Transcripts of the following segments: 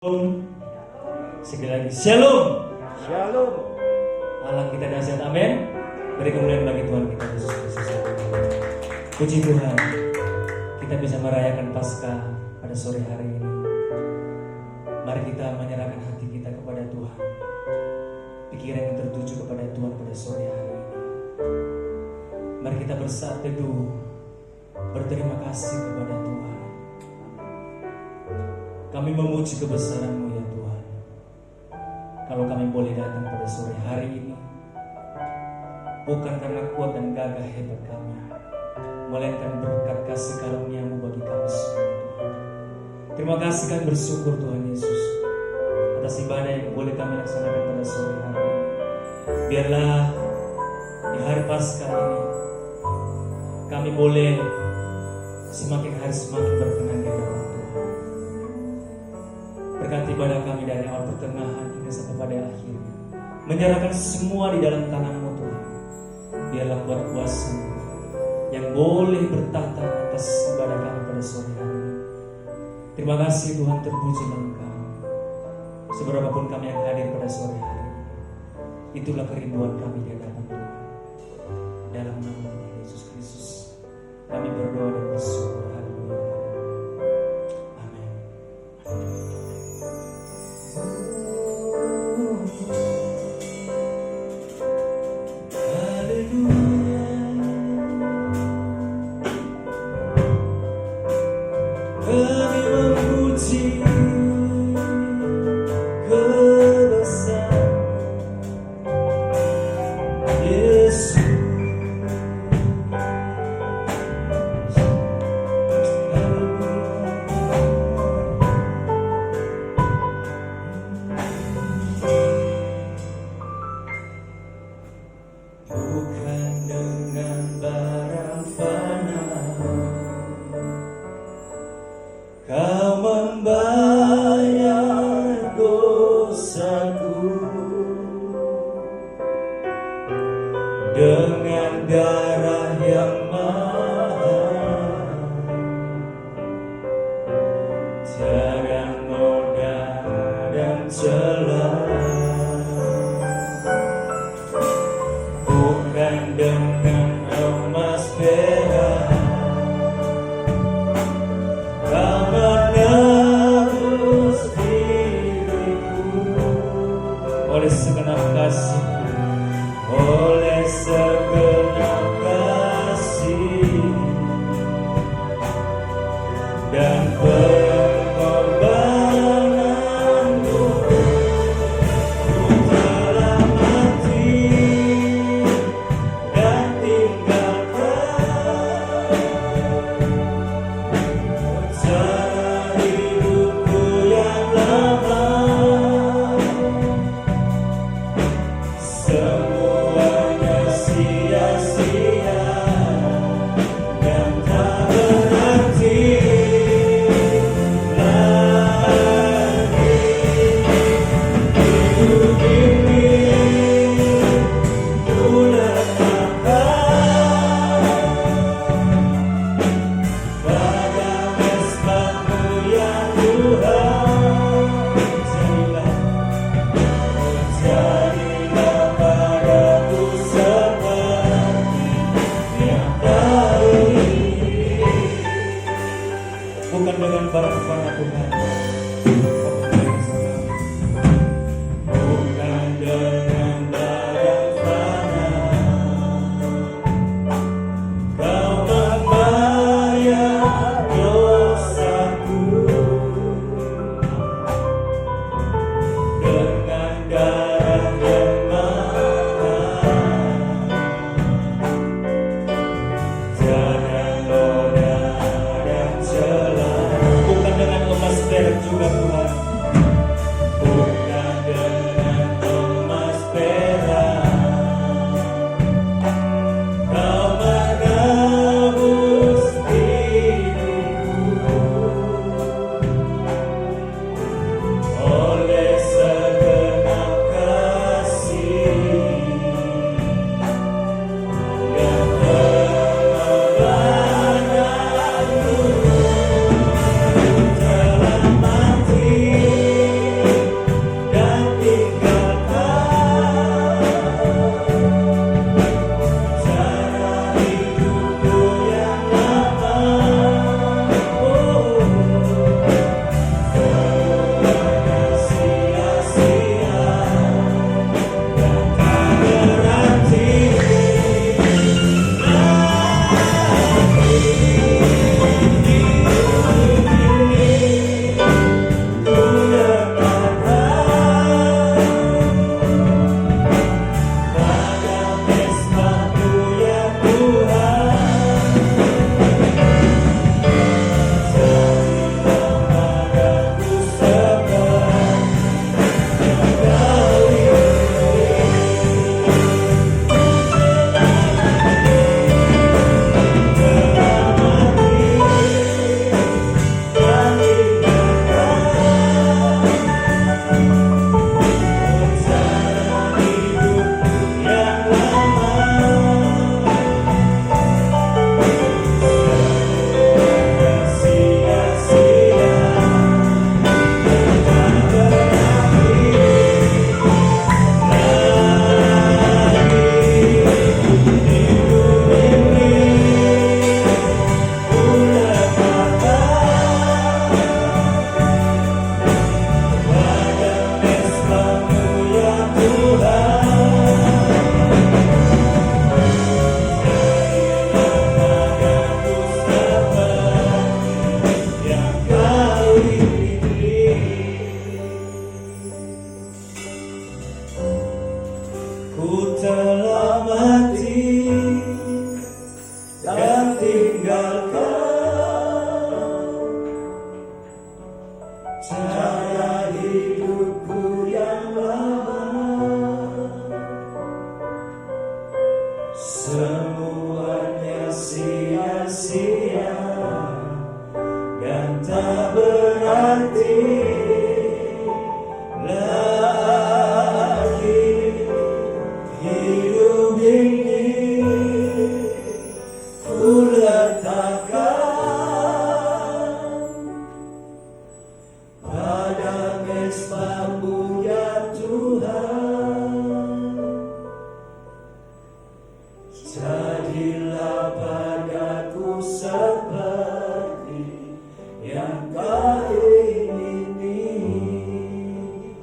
Shalom. Sekali lagi Shalom. Shalom. Allah kita dahsyat, amin. Beri kemuliaan bagi Tuhan kita Yesus Kristus. Puji Tuhan, kita bisa merayakan Paskah pada sore hari ini. Mari kita menyerahkan hati kita kepada Tuhan, pikiran yang tertuju kepada Tuhan pada sore hari ini. Mari kita bersatu teduh, berterima kasih kepada Tuhan. Kami memuji kebesaran-Mu ya Tuhan. Kalau kami boleh datang pada sore hari ini, bukan karena kuat dan gagah hebat kami, melainkan berkat kasih karunia-Mu bagi kami semua Tuhan. Terima kasih kami bersyukur Tuhan Yesus atas ibadah yang boleh kami laksanakan pada sore hari ini. Biarlah di hari Paskah ini kami boleh semakin hari semakin berkenan di hadapan Tuhan. Berkati ibadah kami dari awal pertengahan hingga sampai pada akhirnya. Menyerahkan semua di dalam tangan-Mu Tuhan. Biarlah kuat kuasa yang boleh bertata atas ibadah kami pada sore hari ini. Terima kasih Tuhan, terpujilah Engkau. Seberapapun kami yang hadir pada sore hari ini, itulah kerinduan kami di hadapan Tuhan. Dalam nama Yesus Kristus kami berdoa dan bersyukur. Haleluya. Amin. Kami memuji kebesaran Yesus.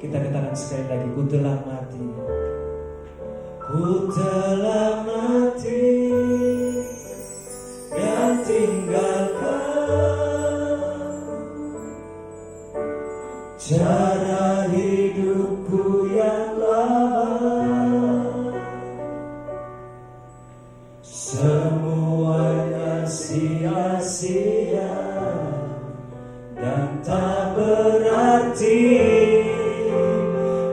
Kita katakan sekali lagi, ku telah mati. Ku telah mati dan tinggalkan cara hidupku yang lama. Semuanya sia-sia dan tak berarti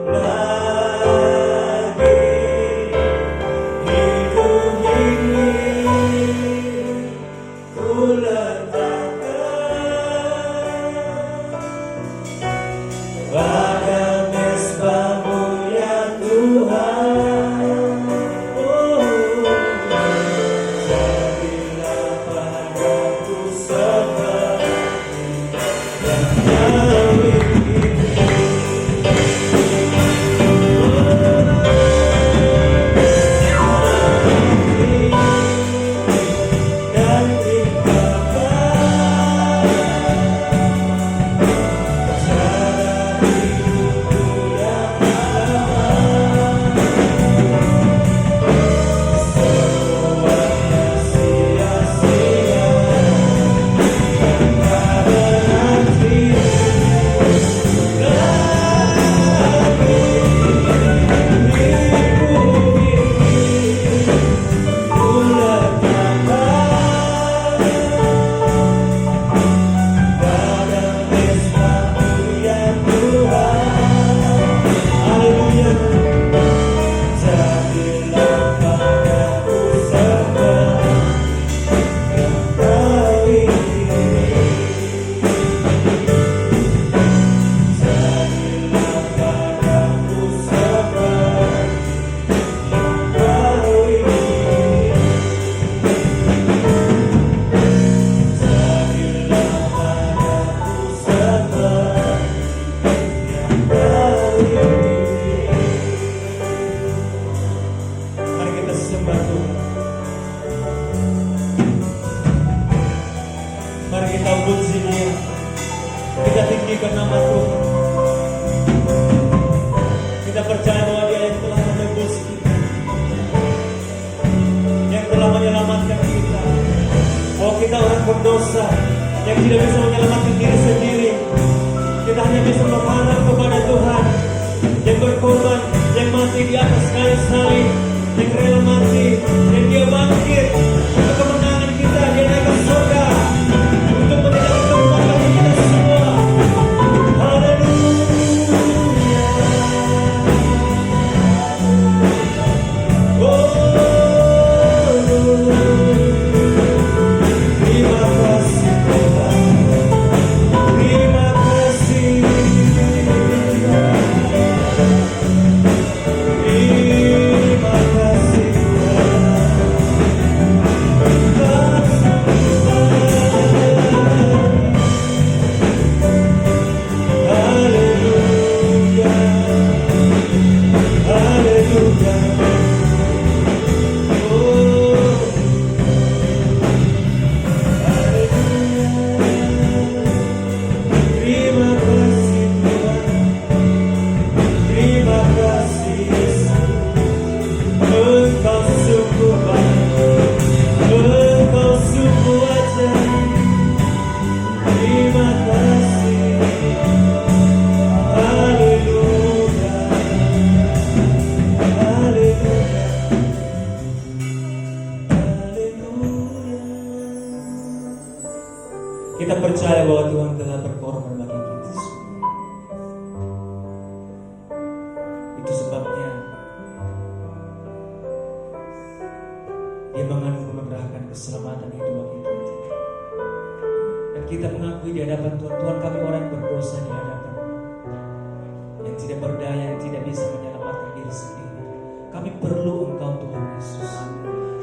lagi. Hidup ini ku letakkan pada mezbah-Mu ya Tuhan. Jadilah padaku seperti yang Kau dan tinggalkan cara hidupku yang lama. Semuanya sia-sia dan tak berarti lagi. Hidup ini ku letakkan pada mezbah-Mu ya Tuhan. Haleluya. Jadilah padaku seperti yang Kau ingini. Jadilah padaku seperti yang Kau ingini. Jadilah padaku seperti yang Kau ingini. Mari kita sembah Tuhan. Mari kita puji Dia. Kita tinggikan nama Tuhan. Kita percaya bahwa Dia yang telah menebus kita, yang telah menyelamatkan kita. Bahwa kita orang berdosa yang tidak bisa menyelamatkan diri sendiri. Kita hanya bisa berharap kepada Tuhan yang berkorban, yang mati di atas kayu salib, yang rela mati, dan Dia bangkit untuk kemenangan kita. Dia naik ke surga untuk menyediakan tempat bagi kita semua. Haleluya. Oh, terima kasih Tuhan. Terima kasih. Terima kasih Kita percaya bahwa Tuhan telah berkorban bagi kita semua. Itu sebabnya Dia menganugerahkan keselamatan itu bagi kita. Dan kita mengakui di hadapan Tuhan, Tuhan kami orang berdosa di hadapan, yang tidak berdaya, yang tidak bisa menyelamatkan diri sendiri. Kami perlu Engkau Tuhan Yesus.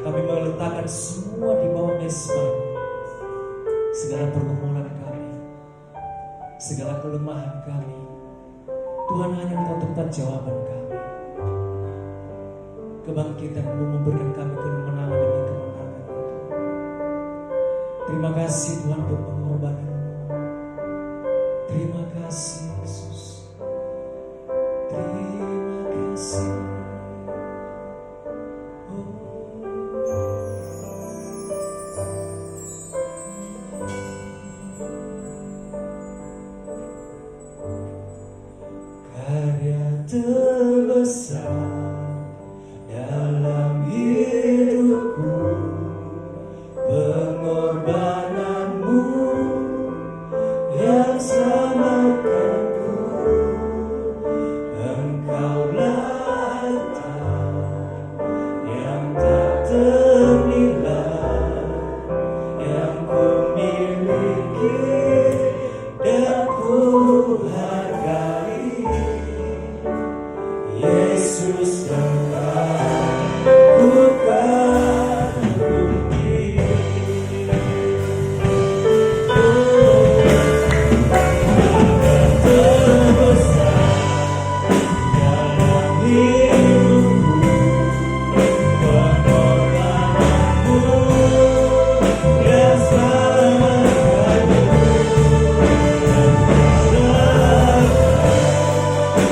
Kami meletakkan semua di bawah mezbah, segala pergumulan kami, segala kelemahan kami. Tuhan hanya Engkau tempat jawaban kami. Kebangkitan-Mu memberikan kami kemenangan demi kemenangan itu. Terima kasih Tuhan untuk pengorbanan-Mu. Terima kasih Yesus. terbesar dalam hidupku, pengorbananmu yang selamatkanku. Engkaulah harta yang tak ternilai yang ku miliki dan ku hargai. Yesus Engkau bukan bukti. Terbesar dalam hidupku, pengorbananmu yang selamatkanku. Yang ku miliki dan ku hargai.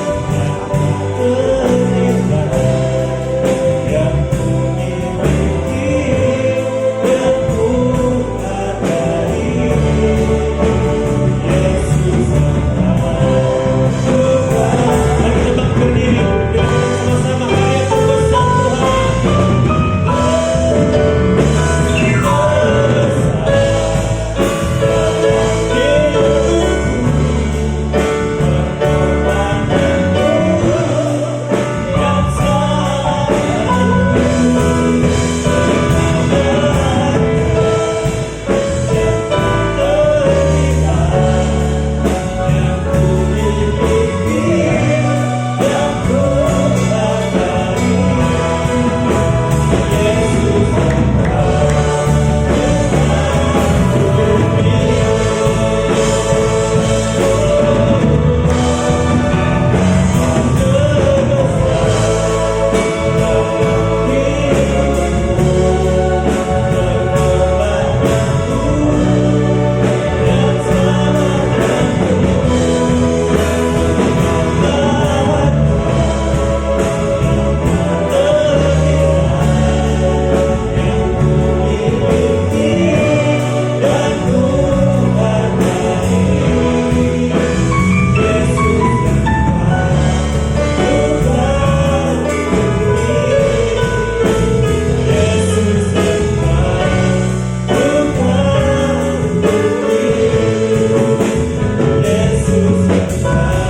Yesus Engkau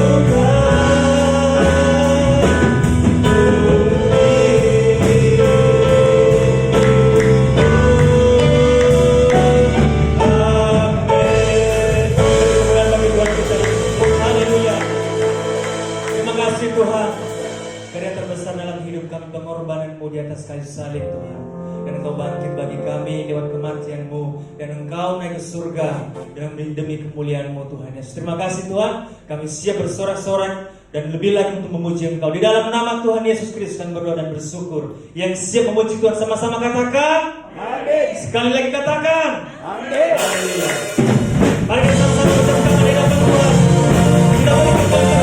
bukan. Mari kita berdiri sama-sama karya terbesar Tuhan, karya terbesar dalam hidup kami, pengorbanan-Mu di atas kayu salib Tuhan. Dan Engkau bangkit bagi kami lewat kematian-Mu, dan Engkau naik ke surga demi kemuliaan-Mu Tuhan Yesus. Terima kasih Tuhan, kami siap bersorak-sorai dan lebih lagi untuk memuji Engkau. Di dalam nama Tuhan Yesus Kristus kami berdoa dan bersyukur. Yang siap memuji Tuhan sama-sama katakan amin. Sekali lagi katakan amin. Mari kita sama-sama ucapkan di hadapan Tuhan. Kita berikan Tuhan.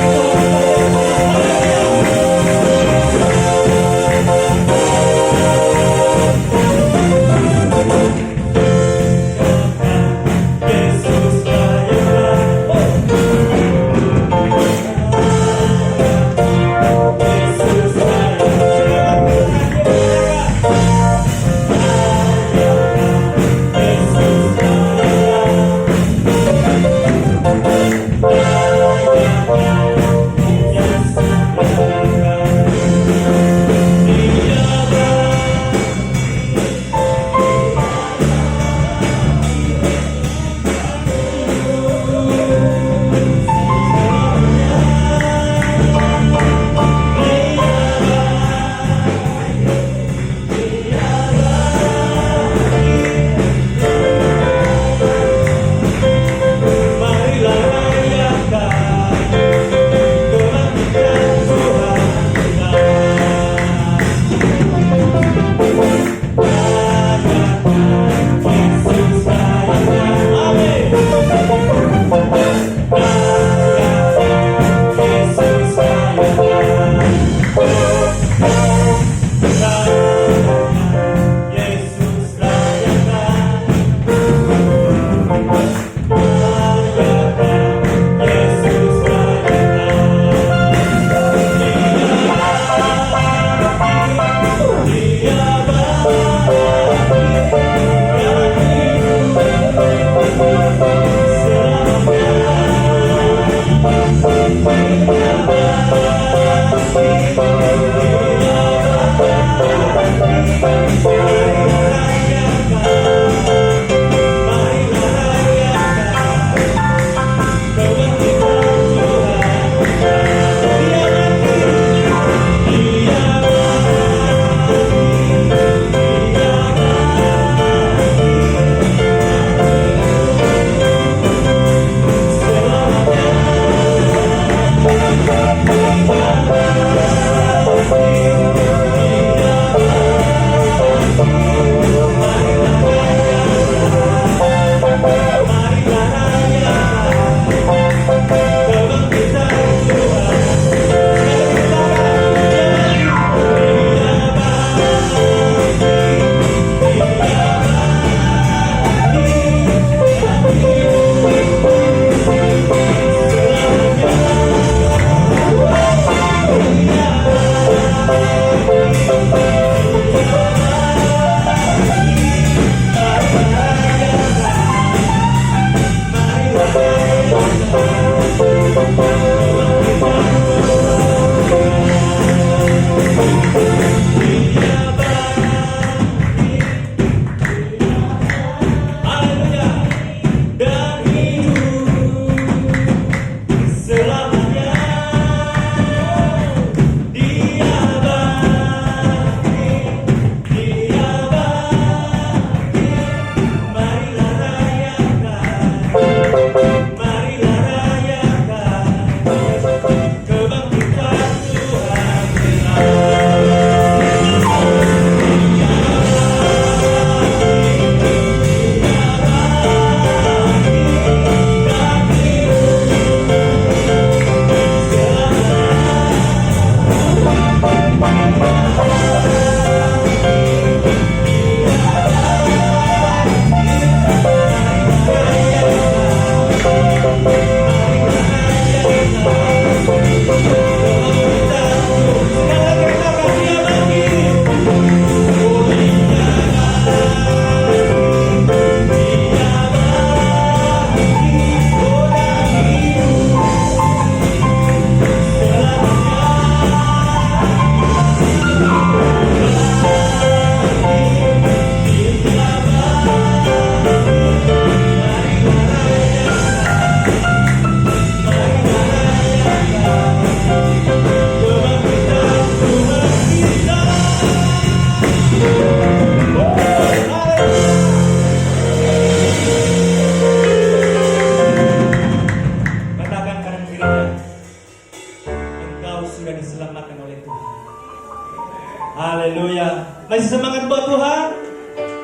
Haleluya. Masih semangat buat Tuhan?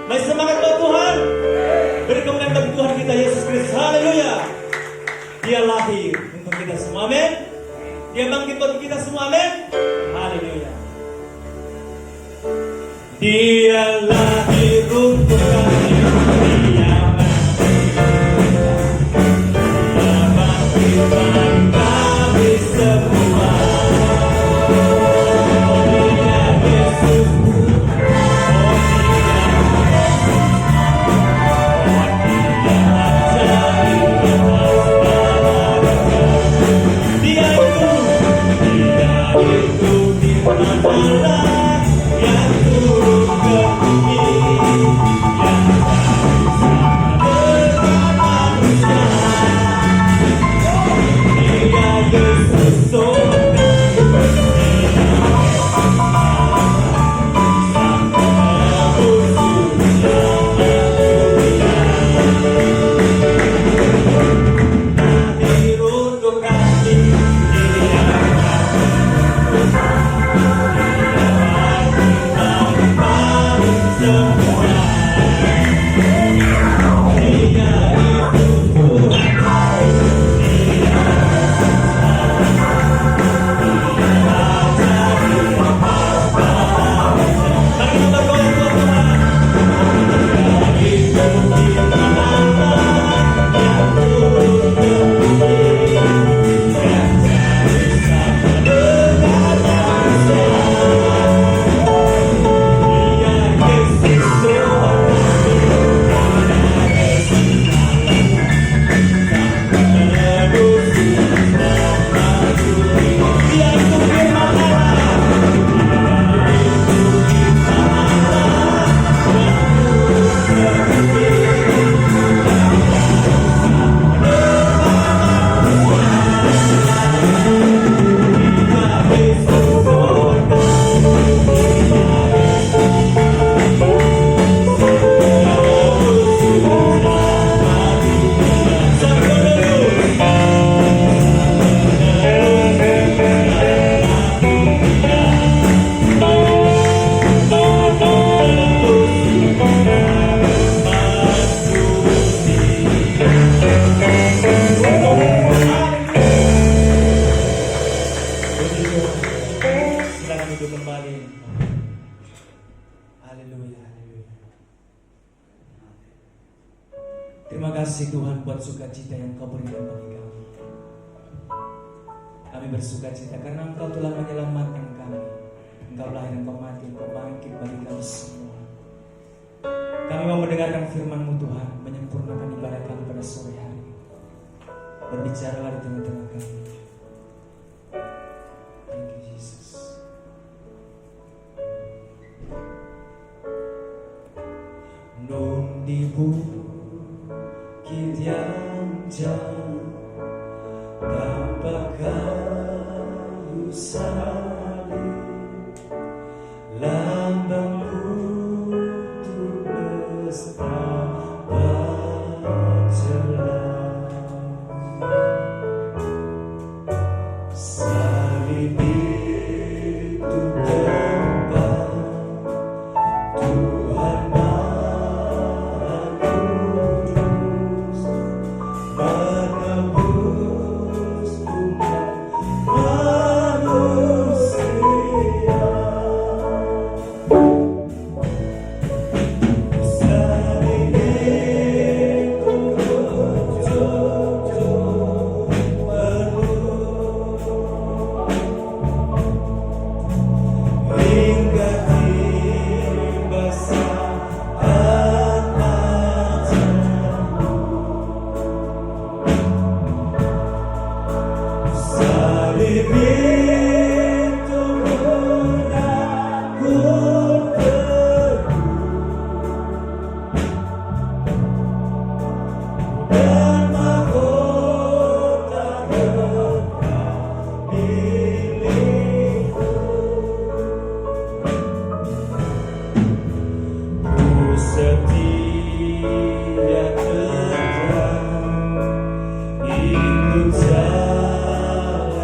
Masih semangat buat Tuhan? Beri kemuliaan bagi Tuhan kita Yesus Kristus. Haleluya. Dia lahir untuk kita semua. Amin. Dia bangkit untuk kita semua. Amin. Haleluya. Dia lahir untuk kami. Dia bangkit bagi kami semua. kasih Tuhan buat sukacita yang Kau berikan bagi kami. Kami bersukacita karena Engkau telah menyelamatkan kami. Engkau lahir, Engkau mati, Engkau bangkit bagi kami semua. Kami mau mendengarkan firman-Mu Tuhan, menyempurnakan ibadah kami pada sore hari. Berbicaralah di tengah-tengah kami. Thank you, Jesus. Nun di bukit yang jauh tanpa kayu salib, lambang untuk betapa jelas salib itu tempat Tuhan Maha Kudus menebus umat manusia. Salib itu jauh-jauh hingga tiba saat ajalmu. Salib itu menakut dan mahkota berkah milikku. Ku setia tegak ikut jalan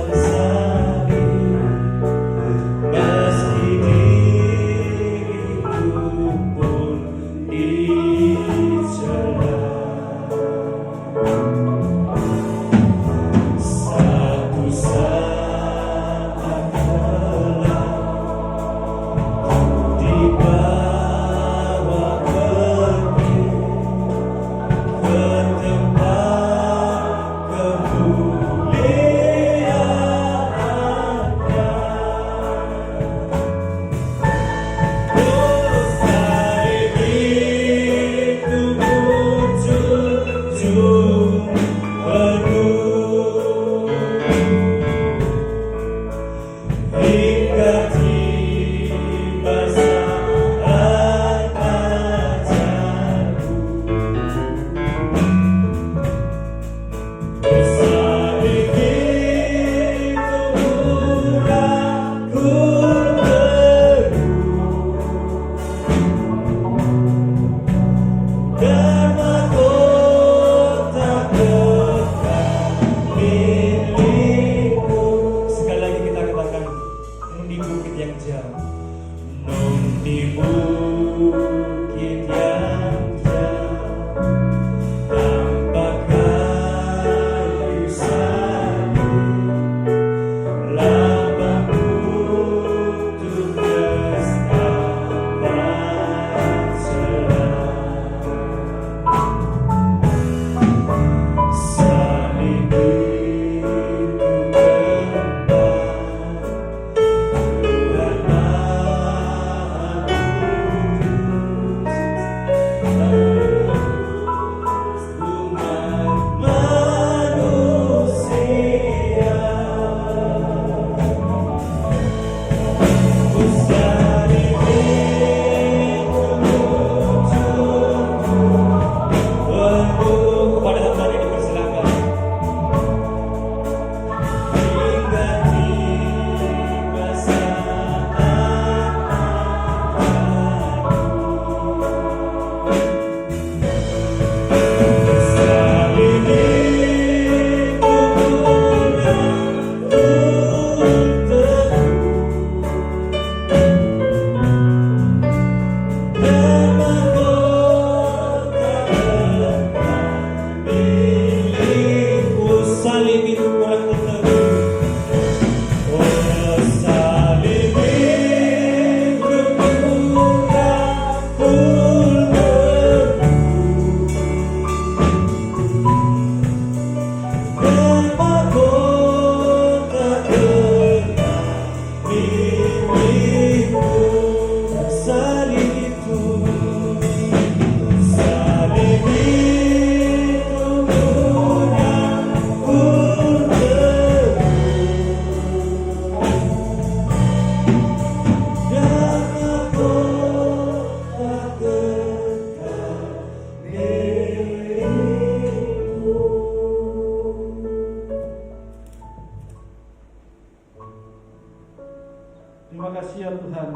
Terima kasih ya Tuhan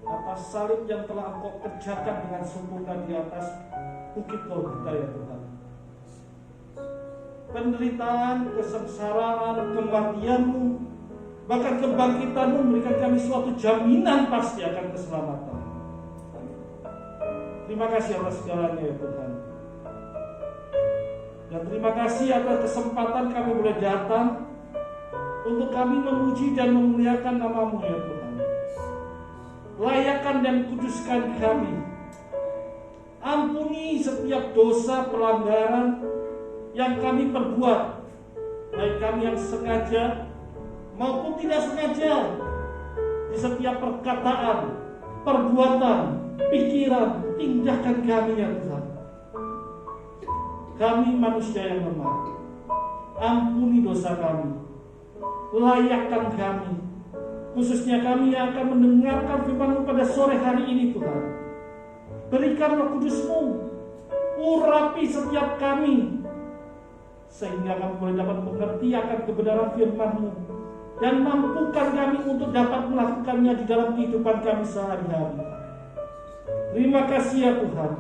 atas salib yang telah Engkau kerjakan dengan sempurna di atas bukit Golgota ya Tuhan. Penderitaan, kesengsaraan, kematian-Mu, bahkan kebangkitan-Mu memberikan kami suatu jaminan pasti akan keselamatan. Terima kasih atas segalanya ya Tuhan. Dan terima kasih atas kesempatan kami boleh datang untuk kami memuji dan memuliakan nama-Mu ya Tuhan. Layakkan dan kuduskan kami. Ampuni setiap dosa pelanggaran yang kami perbuat, baik kami yang sengaja maupun tidak sengaja, di setiap perkataan, perbuatan, pikiran, tindakan kami ya Tuhan. Kami manusia yang lemah. Ampuni dosa kami. Layakkan kami, khususnya kami yang akan mendengarkan firman-Mu pada sore hari ini Tuhan. Berikan Roh Kudus-Mu, urapi setiap kami, sehingga kami boleh dapat mengerti akan kebenaran firman-Mu, dan mampukan kami untuk dapat melakukannya di dalam kehidupan kami sehari-hari. Terima kasih ya Tuhan.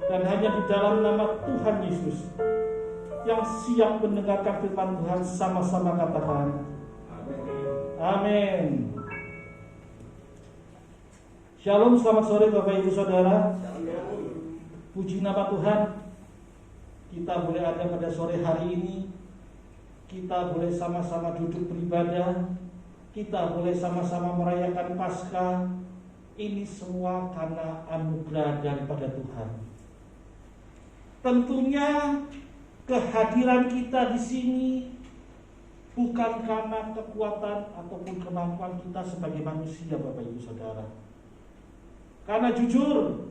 Dan hanya di dalam nama Tuhan Yesus yang siap mendengarkan firman Tuhan, sama-sama katakan amin. Shalom, selamat sore Bapak Ibu Saudara. Puji nama Tuhan, kita boleh ada pada sore hari ini. Kita boleh sama-sama duduk beribadah. Kita boleh sama-sama merayakan Paskah. Ini semua karena anugerah daripada Tuhan. Tentunya kehadiran kita di sini bukan karena kekuatan ataupun kemampuan kita sebagai manusia, Bapak Ibu Saudara. Karena jujur,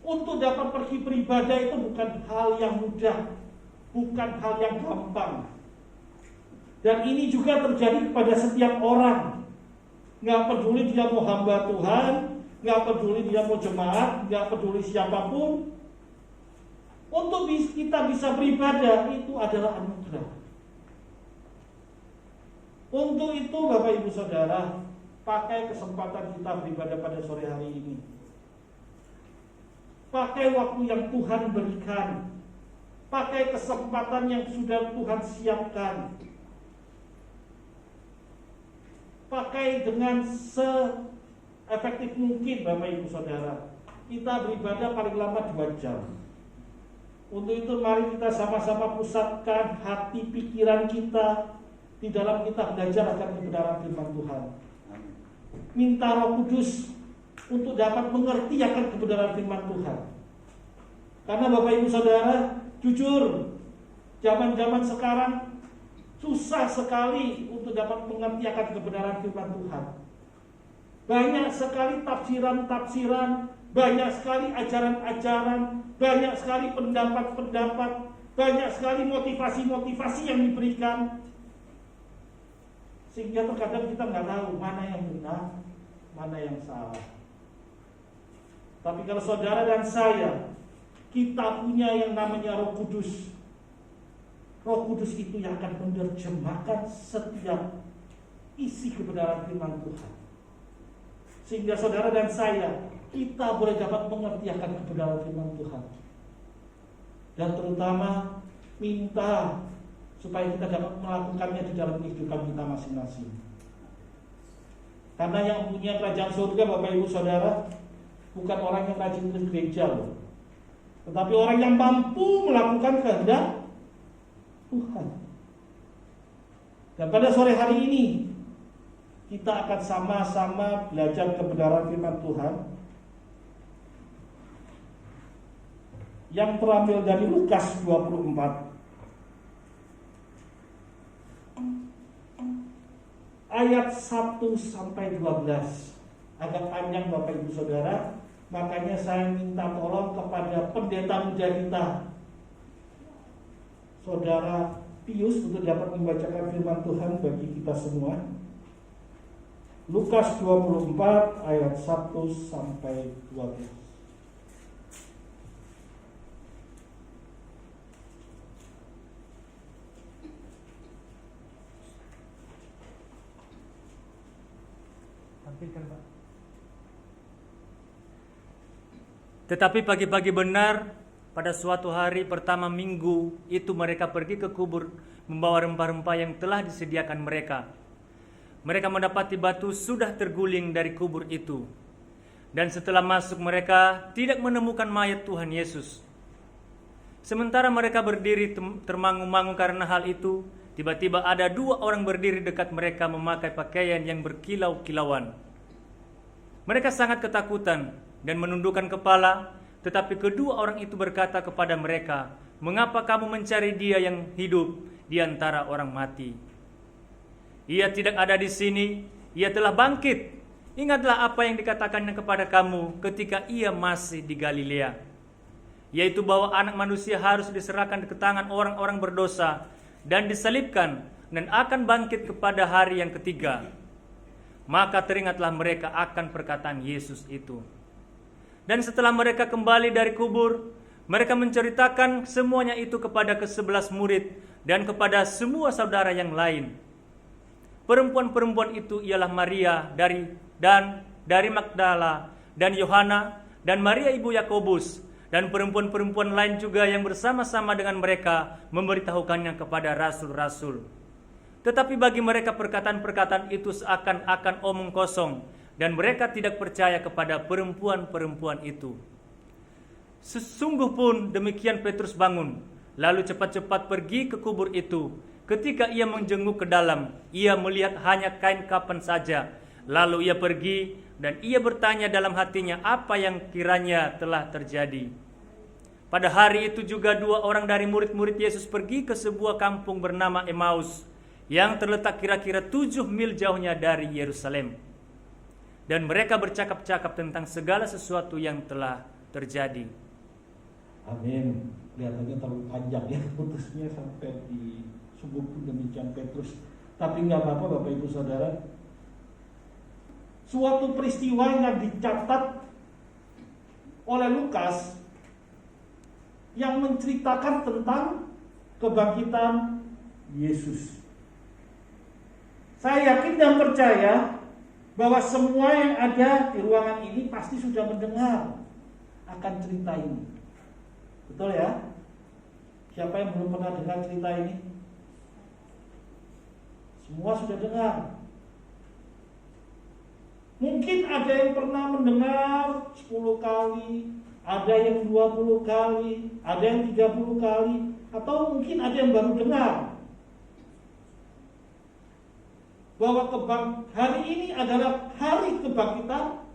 untuk dapat pergi beribadah itu bukan hal yang mudah, bukan hal yang gampang. Dan ini juga terjadi kepada setiap orang. Nggak peduli dia mau hamba Tuhan, nggak peduli dia mau jemaat, nggak peduli siapapun. Untuk kita bisa beribadah itu adalah anugerah. Untuk itu Bapak Ibu Saudara, pakai kesempatan kita beribadah pada sore hari ini. Pakai waktu yang Tuhan berikan. Pakai kesempatan yang sudah Tuhan siapkan. Pakai dengan se-efektif mungkin Bapak Ibu Saudara. Kita beribadah paling lama 2 jam. Untuk itu mari kita sama-sama pusatkan hati pikiran kita di dalam kita belajar akan kebenaran firman Tuhan. Minta Roh Kudus untuk dapat mengerti akan kebenaran firman Tuhan. Karena Bapak Ibu Saudara, jujur, zaman-zaman sekarang susah sekali untuk dapat mengerti akan kebenaran firman Tuhan. Banyak sekali tafsiran-tafsiran, banyak sekali ajaran-ajaran, banyak sekali pendapat-pendapat, banyak sekali motivasi-motivasi yang diberikan. Sehingga terkadang kita nggak tahu mana yang benar, mana yang salah. Tapi kalau saudara dan saya, kita punya yang namanya Roh Kudus. Roh Kudus itu yang akan menerjemahkan setiap isi kebenaran firman Tuhan. Sehingga saudara dan saya, kita boleh dapat mengerti akan kebenaran firman Tuhan. Dan terutama minta supaya kita dapat melakukannya di dalam kehidupan kita masing-masing. Karena yang punya kerajaan surga Bapak Ibu Saudara bukan orang yang rajin ke gereja loh, tetapi orang yang mampu melakukan kehendak Tuhan. Dan pada sore hari ini kita akan sama-sama belajar kebenaran firman Tuhan yang terambil dari Lukas 24 ayat 1 sampai 12. Agak panjang Bapak Ibu Saudara, makanya saya minta tolong kepada pendeta muda kita, Saudara Pius, untuk dapat membacakan firman Tuhan bagi kita semua. Lukas 24 ayat 1 sampai 12. Tampilkan, Pak. Tetapi pagi-pagi benar pada suatu hari pertama minggu itu mereka pergi ke kubur membawa rempah-rempah yang telah disediakan mereka. Mereka mendapati batu sudah terguling dari kubur itu. Dan setelah masuk mereka tidak menemukan mayat Tuhan Yesus. Sementara mereka berdiri termangu-mangu karena hal itu, tiba-tiba ada 2 orang berdiri dekat mereka memakai pakaian yang berkilau-kilauan. Mereka sangat ketakutan dan menundukkan kepala, tetapi kedua orang itu berkata kepada mereka, "Mengapa kamu mencari Dia yang hidup di antara orang mati? Ia tidak ada di sini, Ia telah bangkit. Ingatlah apa yang dikatakannya kepada kamu ketika Ia masih di Galilea, yaitu bahwa Anak Manusia harus diserahkan ke tangan orang-orang berdosa dan disalibkan dan akan bangkit kepada hari yang ketiga." Maka teringatlah mereka akan perkataan Yesus itu. Dan setelah mereka kembali dari kubur, mereka menceritakan semuanya itu kepada ke-11 murid dan kepada semua saudara yang lain. Perempuan-perempuan itu ialah Maria dari Magdala dan Yohana dan Maria ibu Yakobus, dan perempuan-perempuan lain juga yang bersama-sama dengan mereka memberitahukannya kepada rasul-rasul. Tetapi bagi mereka perkataan-perkataan itu seakan-akan omong kosong, dan mereka tidak percaya kepada perempuan-perempuan itu. Sesungguh pun demikian Petrus bangun, lalu cepat-cepat pergi ke kubur itu. Ketika ia menjenguk ke dalam, ia melihat hanya kain kapan saja. Lalu ia pergi dan ia bertanya dalam hatinya apa yang kiranya telah terjadi. Pada hari itu juga 2 orang dari murid-murid Yesus pergi ke sebuah kampung bernama Emmaus, yang terletak kira-kira 7 mil jauhnya dari Yerusalem. Dan mereka bercakap-cakap tentang segala sesuatu yang telah terjadi. Amin. Kelihatannya terlalu panjang ya, putusnya sampai di sungguh pun demikian Petrus. Tapi nggak apa-apa Bapak Ibu Saudara. Suatu peristiwa yang dicatat oleh Lukas yang menceritakan tentang kebangkitan Yesus. Saya yakin dan percaya bahwa semua yang ada di ruangan ini pasti sudah mendengar akan cerita ini. Betul ya? Siapa yang belum pernah dengar cerita ini? Semua sudah dengar. Mungkin ada yang pernah mendengar 10 kali, ada yang 20 kali, ada yang 30 kali, atau mungkin ada yang baru dengar bahwa hari ini adalah hari kebangkitan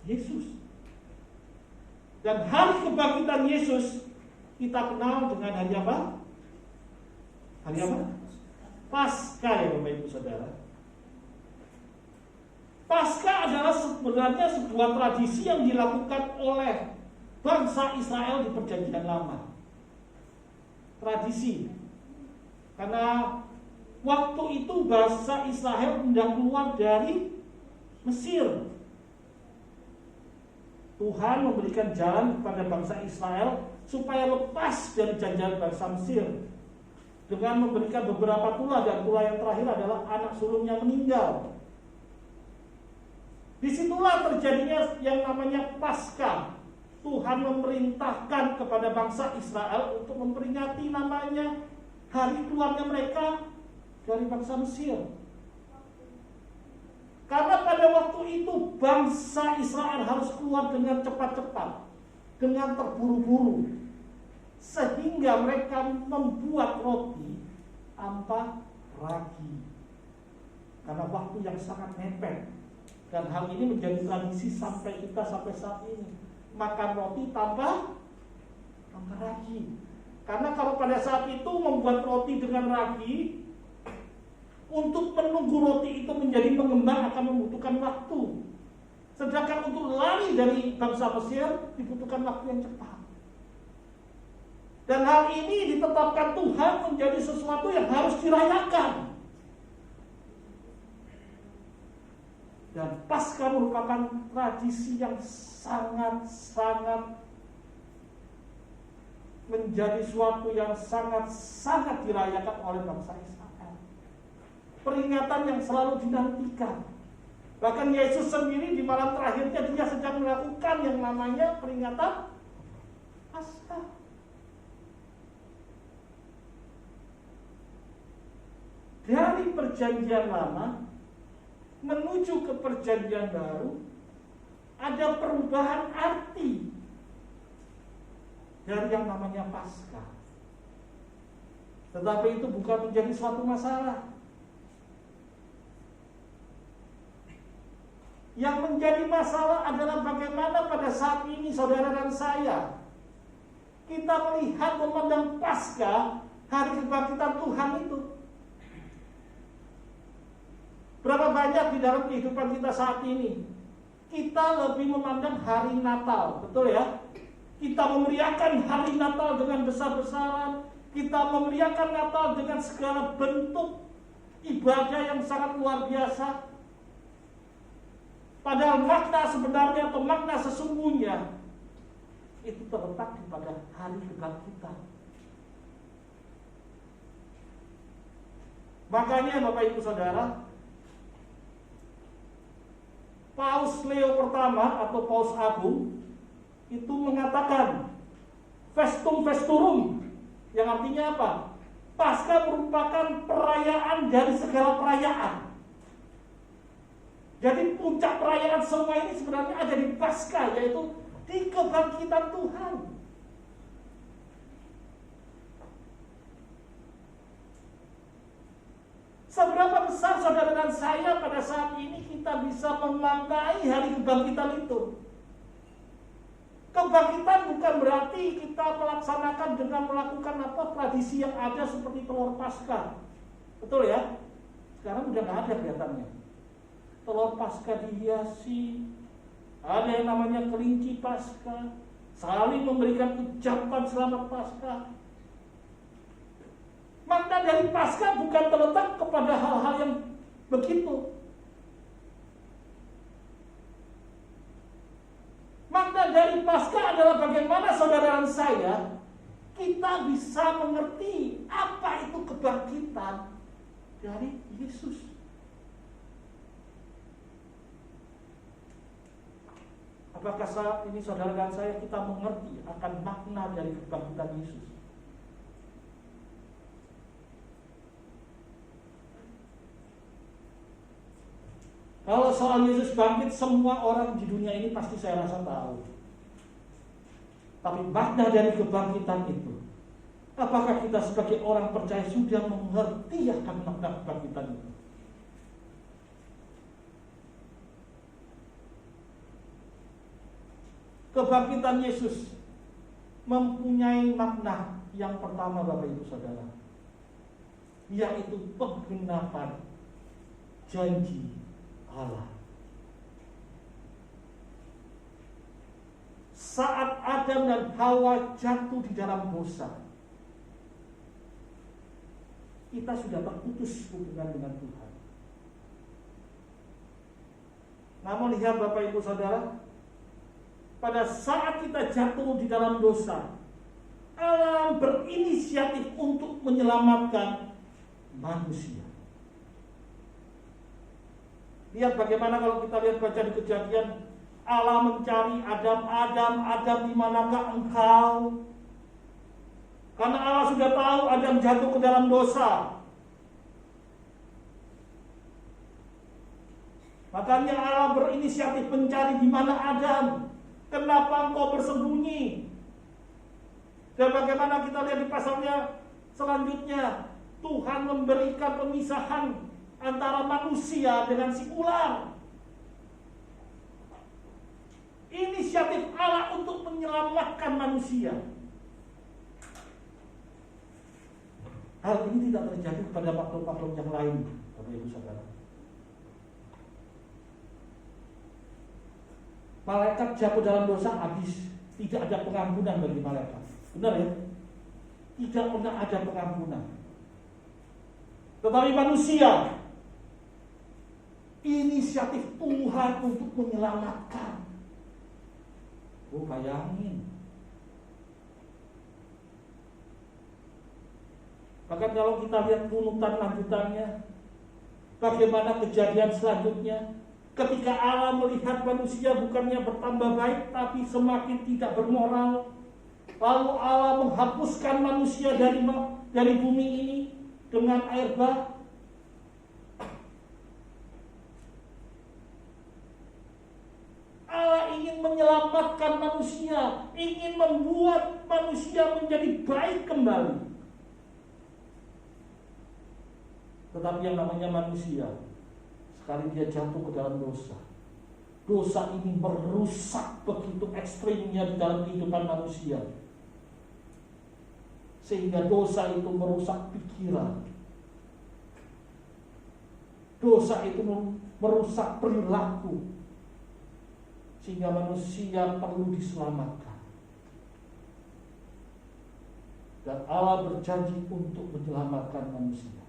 Yesus. Dan hari kebangkitan Yesus kita kenal dengan hari apa? Hari apa? Paskah ya Bapak Ibu Saudara. Paskah adalah sebenarnya sebuah tradisi yang dilakukan oleh bangsa Israel di Perjanjian Lama. Tradisi. Karena waktu itu bangsa Israel hendak keluar dari Mesir. Tuhan memberikan jalan kepada bangsa Israel supaya lepas dari jajahan bangsa Mesir dengan memberikan beberapa tulah, dan tulah yang terakhir adalah anak sulungnya meninggal. Disitulah terjadinya yang namanya Paskah. Tuhan memerintahkan kepada bangsa Israel untuk memperingati namanya hari keluarnya mereka dari bangsa Mesir. Karena pada waktu itu bangsa Israel harus keluar dengan cepat-cepat, dengan terburu-buru, sehingga mereka membuat roti tanpa ragi. Karena waktu yang sangat mepet. Dan hal ini menjadi tradisi sampai saat ini. Makan roti tanpa ragi. Karena kalau pada saat itu membuat roti dengan ragi, untuk menunggu roti itu menjadi mengembang akan membutuhkan waktu. Sedangkan untuk lari dari bangsa Mesir dibutuhkan waktu yang cepat. Dan hal ini ditetapkan Tuhan menjadi sesuatu yang harus dirayakan. Dan Paskah merupakan tradisi yang sangat-sangat menjadi suatu yang sangat-sangat dirayakan oleh bangsa Israel. Peringatan yang selalu dinantikan. Bahkan Yesus sendiri di malam terakhirnya dia sedang melakukan yang namanya peringatan Paskah. Dari perjanjian lama menuju ke perjanjian baru ada perubahan arti dari yang namanya Paskah. Tetapi itu bukan menjadi suatu masalah. Yang menjadi masalah adalah bagaimana pada saat ini saudara dan saya kita melihat memandang Paskah, hari kebangkitan Tuhan itu. Berapa banyak di dalam kehidupan kita saat ini kita lebih memandang hari Natal, betul ya? Kita memeriahkan hari Natal dengan besar-besaran, kita memeriahkan Natal dengan segala bentuk ibadah yang sangat luar biasa. Padahal makna sebenarnya atau makna sesungguhnya itu terletak pada hari kebangkitan. Makanya Bapak Ibu Saudara, Paus Leo pertama atau Paus Agung itu mengatakan Festum Vesturum, yang artinya apa? Paskah merupakan perayaan dari segala perayaan. Jadi puncak perayaan semua ini sebenarnya ada di Paskah, yaitu di kebangkitan Tuhan. Seberapa besar saudara dan saya pada saat ini kita bisa memaknai hari kebangkitan itu? Kebangkitan bukan berarti kita melaksanakan dengan melakukan tradisi yang ada seperti telur Paskah. Betul ya? Sekarang udah nggak ada kelihatannya. Telur Paskah dihiasi, ada yang namanya kelinci Paskah, saling memberikan ucapan selamat Paskah. Makna dari Paskah bukan terletak kepada hal-hal yang begitu. Makna dari Paskah adalah bagaimana saudara dan saya kita bisa mengerti apa itu kebangkitan dari Yesus. Apakah saat ini saudara dan saya kita mengerti akan makna dari kebangkitan Yesus? Kalau soal Yesus bangkit, semua orang di dunia ini pasti saya rasa tahu. Tapi makna dari kebangkitan itu, apakah kita sebagai orang percaya sudah mengerti akan makna kebangkitan itu? Kebangkitan Yesus mempunyai makna yang pertama Bapak Ibu Saudara, yaitu penggenapan janji Allah. Saat Adam dan Hawa jatuh di dalam dosa, kita sudah terputus hubungan dengan Tuhan. Namun lihat Bapak Ibu Saudara, pada saat kita jatuh di dalam dosa, Allah berinisiatif untuk menyelamatkan manusia. Lihat bagaimana kalau kita lihat baca di Kejadian, Allah mencari Adam, di manakah engkau? Karena Allah sudah tahu Adam jatuh ke dalam dosa. Makanya Allah berinisiatif mencari di mana Adam. Kenapa engkau bersembunyi? Dan bagaimana kita lihat di pasalnya selanjutnya, Tuhan memberikan pemisahan antara manusia dengan si ular. Inisiatif Allah untuk menyelamatkan manusia. Hal ini tidak terjadi pada makhluk-makhluk yang lain, Bapak Ibu Saudara. Malaikat jatuh dalam dosa habis, tidak ada pengampunan bagi malaikat. Benar ya? Tidak pernah ada pengampunan. Tetapi manusia, inisiatif Tuhan untuk menyelamatkan. Oh, bayangin. Bahkan kalau kita lihat runutan lanjutannya, bagaimana kejadian selanjutnya, Ketika Allah melihat manusia bukannya bertambah baik, tapi semakin tidak bermoral, lalu Allah menghapuskan manusia dari bumi ini dengan air bah. Allah ingin menyelamatkan manusia, ingin membuat manusia menjadi baik kembali. Tetapi yang namanya manusia, sekali dia jatuh ke dalam dosa, dosa ini merusak begitu ekstrimnya di dalam kehidupan manusia, sehingga dosa itu merusak pikiran, dosa itu merusak perilaku, sehingga manusia perlu diselamatkan. Dan Allah berjanji untuk menyelamatkan manusia.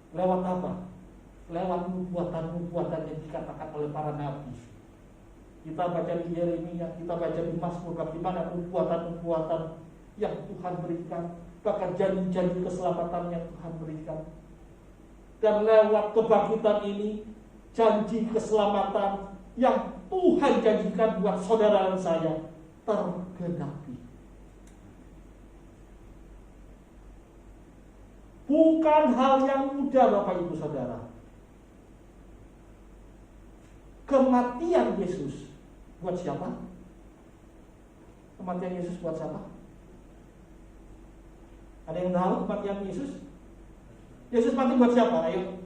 Lewat apa? Lewat nubuatan-nubuatan yang dikatakan oleh para nabi. Kita baca di Yeremia, kita baca di Mazmur, bagaimana nubuatan-nubuatan yang Tuhan berikan, bahkan janji-janji keselamatan yang Tuhan berikan. Dan lewat kebangkitan ini, janji keselamatan yang Tuhan janjikan buat saudara dan saya tergenapi. Bukan hal yang mudah, Bapak Ibu Saudara. Kematian Yesus buat siapa? Kematian Yesus buat siapa? Ada yang tahu kematian Yesus? Yesus mati buat siapa? Ayo.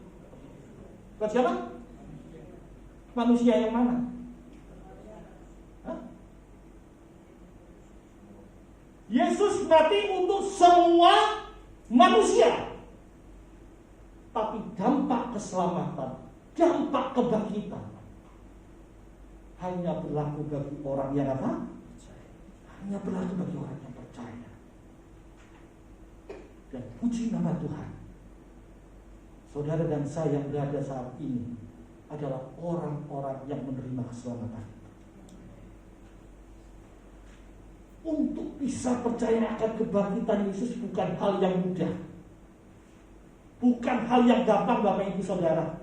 Buat siapa? Manusia yang mana? Hah? Yesus mati untuk semua manusia. Tapi dampak keselamatan, dampak kebangkitan hanya berlaku bagi orang yang apa? Hanya berlaku bagi orang yang percaya. Dan puji nama Tuhan, saudara dan saya yang berada saat ini adalah orang-orang yang menerima keselamatan. Untuk bisa percaya akan kebangkitan Yesus bukan hal yang mudah, bukan hal yang gampang, Bapak Ibu Saudara.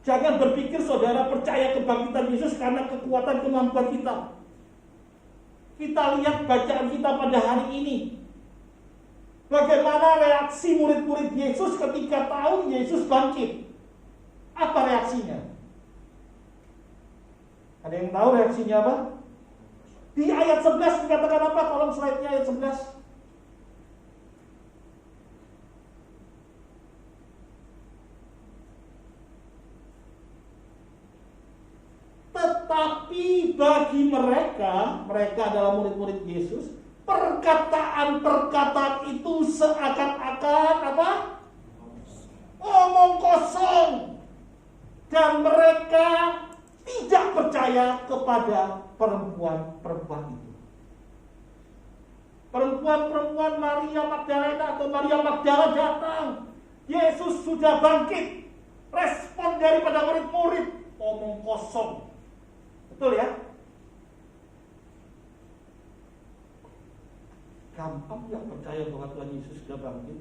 Jangan berpikir saudara percaya kebangkitan Yesus karena kekuatan kemampuan kita. Kita lihat bacaan kita pada hari ini. Bagaimana reaksi murid-murid Yesus ketika tahu Yesus bangkit? Apa reaksinya? Ada yang tahu reaksinya apa? Di ayat 11 dikatakan apa? Tolong slide-nya ayat 11. Tetapi bagi mereka adalah murid-murid Yesus, perkataan-perkataan itu seakan-akan apa? Omong kosong. Dan mereka tidak percaya kepada perempuan-perempuan itu. Perempuan-perempuan Maria Magdalena atau Maria Magdala datang. Yesus sudah bangkit. Respon daripada murid-murid, omong kosong. Betul ya? Gampang nggak percaya bahwa Tuhan Yesus sudah bangkit?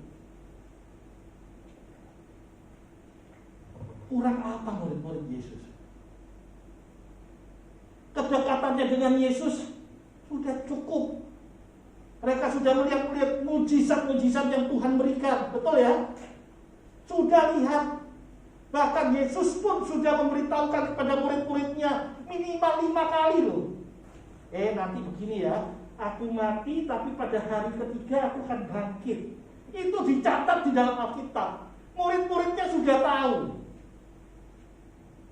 Kurang apa murid-murid Yesus? Kedekatannya dengan Yesus sudah cukup. Mereka sudah melihat mujizat-mujizat yang Tuhan berikan. Betul ya? Sudah lihat. Bahkan Yesus pun sudah memberitahukan kepada murid-muridnya minimal 5 kali loh. Nanti begini ya, aku mati tapi pada hari ketiga aku akan bangkit. Itu dicatat di dalam Alkitab. Murid-muridnya sudah tahu.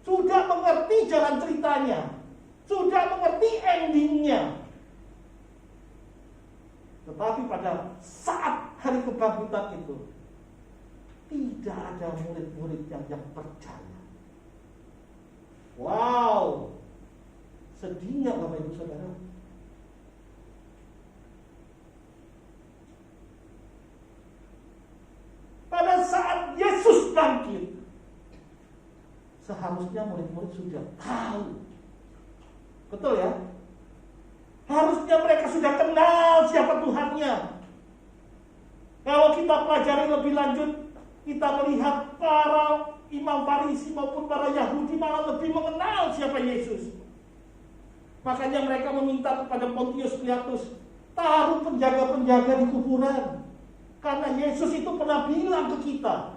Sudah mengerti jalan ceritanya. Sudah mengerti endingnya. Tetapi pada saat hari kebangkitan itu, tidak ada murid-murid yang percaya. Wow, sedihnya Bapak Ibu Saudara. Pada saat Yesus bangkit, seharusnya murid-murid sudah tahu. Betul ya? Harusnya mereka sudah kenal siapa Tuhannya. Kalau kita pelajari lebih lanjut, kita melihat para imam Farisi maupun para Yahudi Yesus. Makanya mereka meminta kepada Pontius Pilatus, taruh penjaga-penjaga di kuburan. Karena Yesus itu pernah bilang ke kita,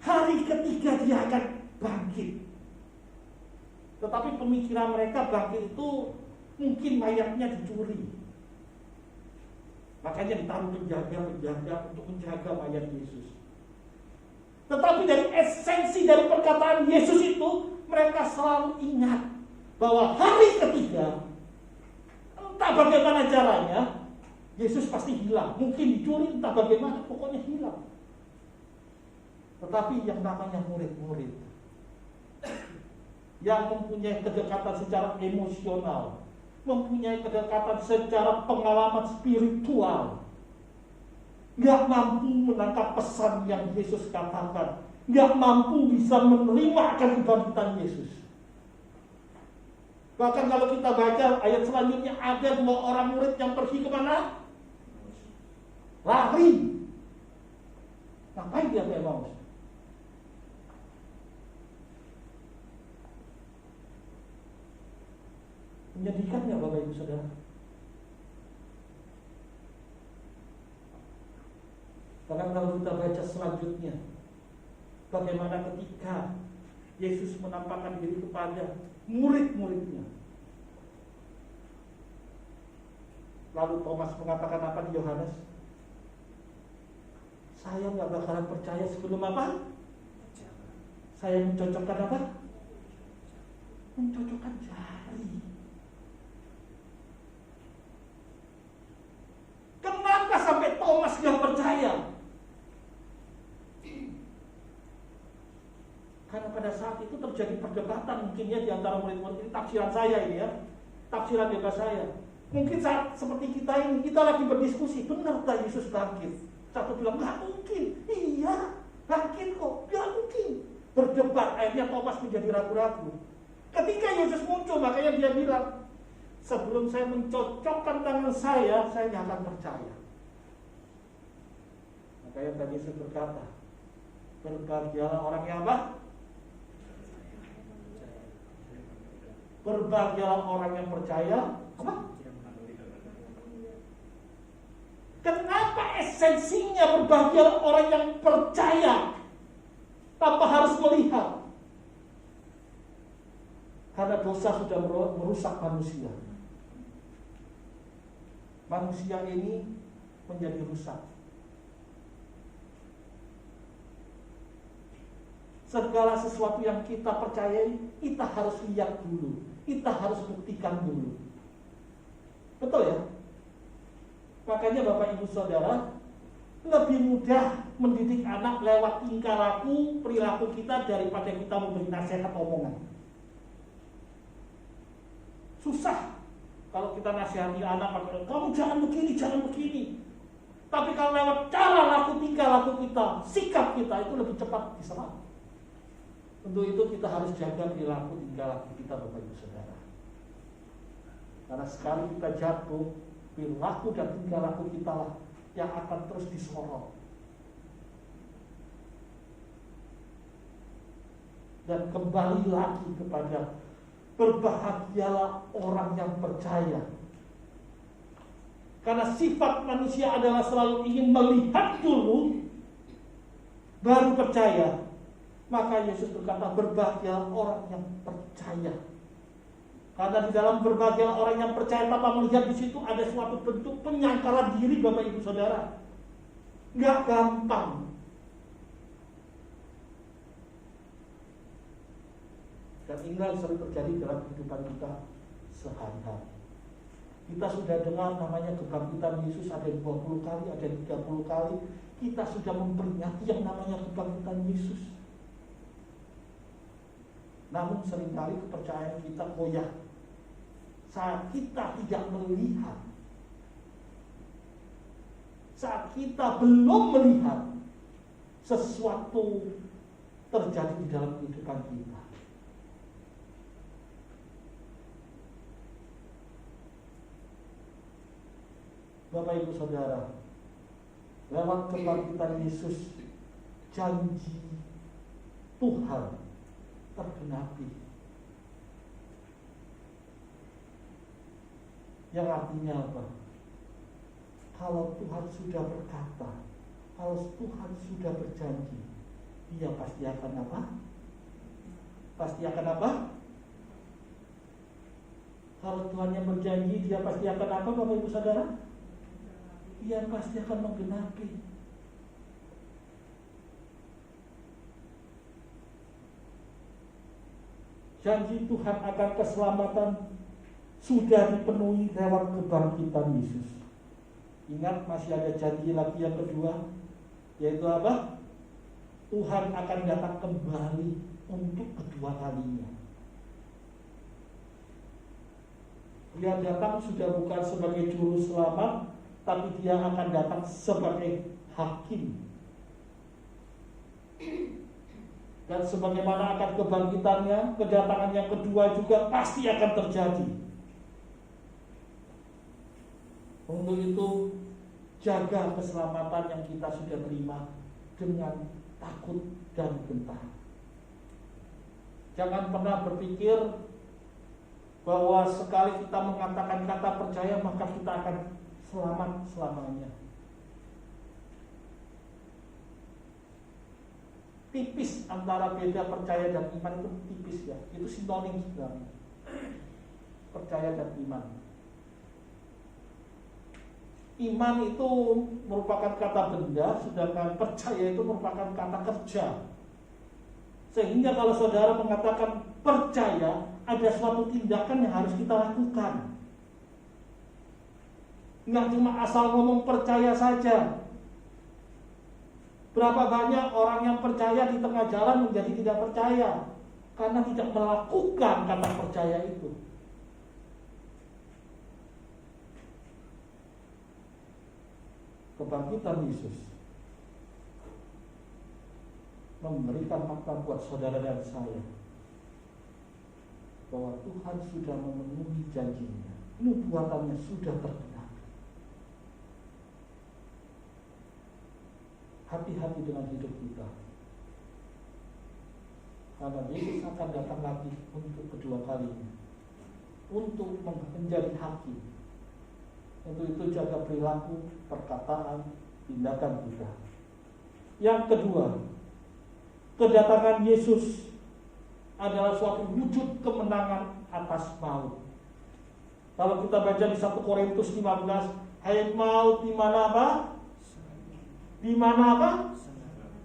hari ketiga dia akan bangkit. Tetapi pemikiran mereka bangkit itu mungkin mayatnya dicuri. Makanya ditaruh penjaga-penjaga untuk menjaga mayat Yesus. Tetapi dari esensi dari perkataan Yesus itu, mereka selalu ingat bahwa hari ketiga, entah bagaimana caranya, Yesus pasti hilang. Mungkin dicuri, entah bagaimana, pokoknya hilang. Tetapi yang namanya murid-murid yang mempunyai kedekatan secara emosional, mempunyai kedekatan secara pengalaman spiritual, gak mampu menangkap pesan yang Yesus katakan, gak mampu bisa menerima akan kebangkitan Yesus. Bahkan kalau kita baca ayat selanjutnya, ada 2 orang murid yang pergi kemana? Lari. Ngapain dia ke Emmaus? Menyedihkan nggak Bapak Ibu Saudara? Bahkan kalau kita baca selanjutnya, bagaimana ketika Yesus menampakkan diri kepada murid-muridnya. Lalu Thomas mengatakan apa di Yohanes? Saya nggak bakalan percaya sebelum apa? Saya mencocokkan apa? Mencocokkan jari. Kenapa sampai Thomas nggak percaya? Karena pada saat itu terjadi perdebatan mungkin ya di antara murid-murid. Ini tafsiran saya ini ya, tafsiran bebas saya. Mungkin saat seperti kita ini, kita lagi berdiskusi, benar tak Yesus bangkit? Satu bilang, nggak mungkin. Iya, bangkit kok, nggak mungkin. Berdebat, akhirnya Thomas menjadi ragu-ragu. Ketika Yesus muncul, makanya dia bilang, sebelum saya mencocokkan tangan saya nggak akan percaya. Makanya tadi Yesus berkata, berbahagialah orang yang apa? Berbahagialah orang yang percaya. Apa? Kenapa esensinya berbahagialah orang yang percaya tanpa harus melihat? Karena dosa sudah merusak manusia. Manusia ini menjadi rusak. Segala sesuatu yang kita percayai, kita harus lihat dulu, kita harus buktikan dulu. Betul ya? Makanya Bapak Ibu Saudara, lebih mudah mendidik anak lewat tingkah laku, perilaku kita daripada kita memberi nasihat omongan. Susah kalau kita nasihati anak, kamu jangan begini, jangan begini. Tapi kalau lewat cara laku, tingkah laku kita, sikap kita, itu lebih cepat diserap. Untuk itu kita harus jaga perilaku tingkah laku kita Bapak Ibu Saudara. Karena sekali kita jatuh, perilaku dan tingkah laku kita lah yang akan terus disorot. Dan kembali lagi kepada berbahagialah orang yang percaya. Karena sifat manusia adalah selalu ingin melihat dulu baru percaya. Maka Yesus berkata, berbahagialah orang yang percaya. Karena di dalam berbahagialah orang yang percaya tanpa melihat, di situ ada suatu bentuk penyangkalan diri Bapak Ibu Saudara. Gak gampang. Dan inilah yang sering terjadi dalam kehidupan kita sehari-hari. Kita sudah dengar namanya kebangkitan Yesus ada 20 kali, ada 30 kali. Kita sudah memperingati yang namanya kebangkitan Yesus. Namun seringkali kepercayaan kita goyah saat kita tidak melihat, saat kita belum melihat sesuatu terjadi di dalam kehidupan kita. Bapak Ibu Saudara, lewat kebangkitan Yesus, janji Tuhan tergenapi. Yang artinya apa? Kalau Tuhan sudah berkata, kalau Tuhan sudah berjanji, Dia pasti akan apa? Pasti akan apa? Kalau Tuhan yang berjanji, Dia pasti akan apa, Bapak Ibu Saudara? Dia pasti akan menggenapi. Janji Tuhan akan keselamatan sudah dipenuhi lewat kebangkitan Yesus. Ingat, masih ada janji lagi yang kedua, yaitu apa? Tuhan akan datang kembali untuk kedua kalinya. Dia datang sudah bukan sebagai juru selamat, tapi Dia akan datang sebagai hakim. Dan sebagaimana akan kebangkitannya, kedatangan yang kedua juga pasti akan terjadi. Untuk itu, jaga keselamatan yang kita sudah terima dengan takut dan gentar. Jangan pernah berpikir bahwa sekali kita mengatakan kata percaya maka kita akan selamat selamanya. Tipis antara beda percaya dan iman itu tipis ya. Itu sinonim sebenarnya. Percaya dan iman. Iman itu merupakan kata benda, sedangkan percaya itu merupakan kata kerja. Sehingga kalau saudara mengatakan percaya, ada suatu tindakan yang harus kita lakukan. Nggak cuma asal ngomong percaya saja. Berapa banyak orang yang percaya di tengah jalan menjadi tidak percaya karena tidak melakukan kata percaya itu. Kebangkitan Yesus memberikan makna buat saudara dan saya bahwa Tuhan sudah memenuhi janjinya, nubuatannya sudah tergenapi. Hati-hati dengan hidup kita, karena Yesus akan datang lagi untuk kedua kalinya, untuk menjadi hakim. Untuk itu jaga perilaku, perkataan, tindakan kita. Yang kedua, kedatangan Yesus adalah suatu wujud kemenangan atas maut. Kalau kita baca di 1 Korintus 15, hai maut di mana apa? Di mana apa?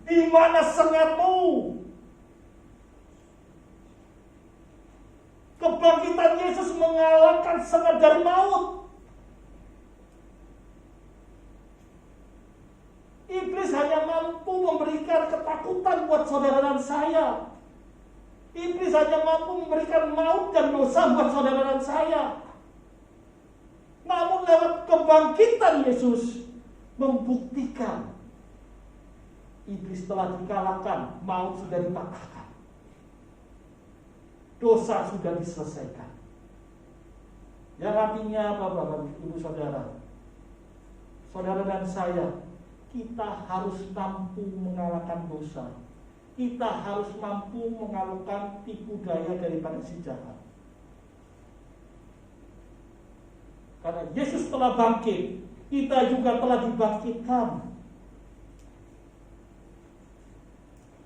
Di mana sengatmu? Kebangkitan Yesus mengalahkan sengat dari maut. Iblis hanya mampu memberikan ketakutan buat saudara dan saya. Iblis hanya mampu memberikan maut dan dosa buat saudara dan saya. Namun lewat kebangkitan Yesus membuktikan iblis telah dikalahkan, maut sudah dipatahkan, dosa sudah diselesaikan. Yang artinya apa, Bapak Ibu Saudara? Saudara dan saya, kita harus mampu mengalahkan dosa. Kita harus mampu mengalahkan tipu daya daripada si jahat. Karena Yesus telah bangkit, kita juga telah dibangkitkan.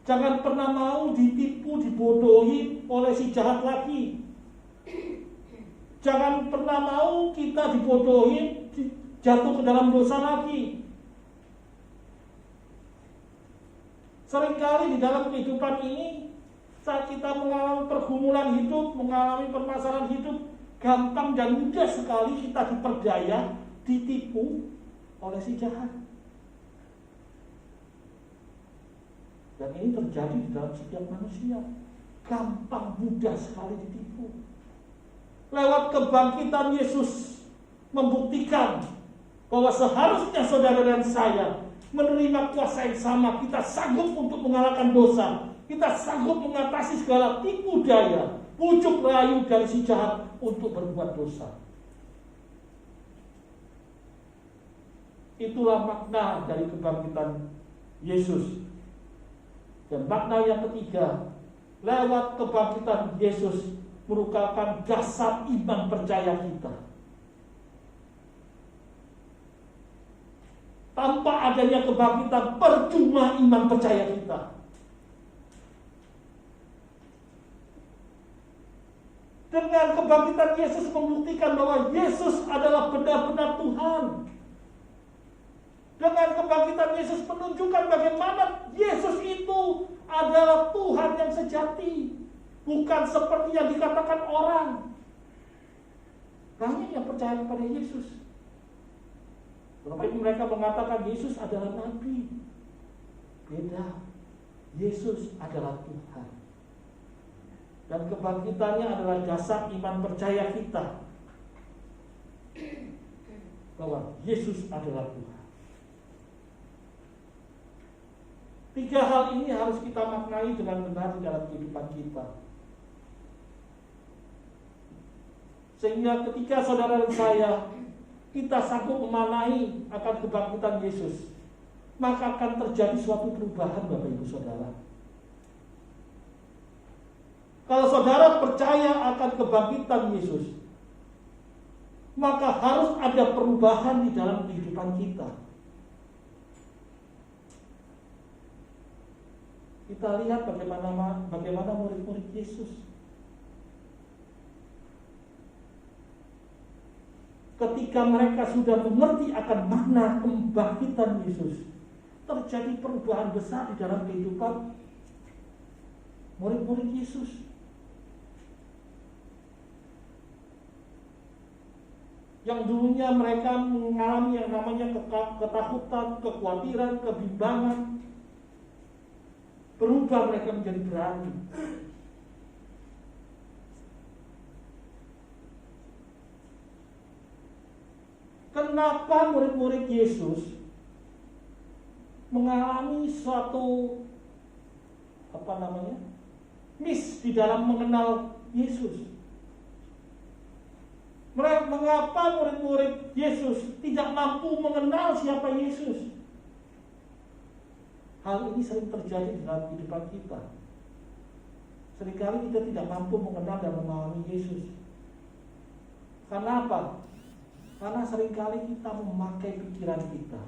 Jangan pernah mau ditipu, dibodohi oleh si jahat lagi. Jangan pernah mau kita dibodohi, jatuh ke dalam dosa lagi. Seringkali di dalam kehidupan ini, saat kita mengalami pergumulan hidup, mengalami permasalahan hidup, gampang dan mudah sekali kita diperdaya, ditipu oleh si jahat. Dan ini terjadi di dalam setiap manusia. Gampang, mudah sekali ditipu. Lewat kebangkitan Yesus membuktikan bahwa seharusnya saudara dan saya menerima kuasa yang sama. Kita sanggup untuk mengalahkan dosa. Kita sanggup mengatasi segala tipu daya, pucuk rayu dari si jahat untuk berbuat dosa. Itulah makna dari kebangkitan Yesus. Dan makna yang ketiga, lewat kebangkitan Yesus merupakan dasar iman percaya kita. Tanpa adanya kebangkitan, percuma iman percaya kita. Dengan kebangkitan Yesus membuktikan bahwa Yesus adalah benar-benar Tuhan. Dengan kebangkitan Yesus menunjukkan bagaimana Yesus itu adalah Tuhan yang sejati, bukan seperti yang dikatakan orang. Banyak yang percaya kepada Yesus, tetapi mereka mengatakan Yesus adalah Nabi. Beda, Yesus adalah Tuhan. Dan kebangkitannya adalah dasar iman percaya kita bahwa Yesus adalah Tuhan. 3 hal ini harus kita maknai dengan benar di dalam kehidupan kita. Sehingga ketika saudara dan saya kita sanggup memaknai akan kebangkitan Yesus, maka akan terjadi suatu perubahan Bapak Ibu Saudara. Kalau saudara percaya akan kebangkitan Yesus, maka harus ada perubahan di dalam kehidupan kita. Kita lihat bagaimana murid-murid Yesus. Ketika mereka sudah mengerti akan makna kebangkitan Yesus, terjadi perubahan besar di dalam kehidupan murid-murid Yesus. Yang dulunya mereka mengalami yang namanya ketakutan, kekhawatiran, kebimbangan, berubah mereka menjadi berani. Kenapa murid-murid Yesus mengalami suatu miss di dalam mengenal Yesus? Mengapa murid-murid Yesus tidak mampu mengenal siapa Yesus? Hal ini sering terjadi dalam kehidupan kita. Seringkali kita tidak mampu mengenal dan memahami Yesus. Karena apa? Karena seringkali kita memakai pikiran kita,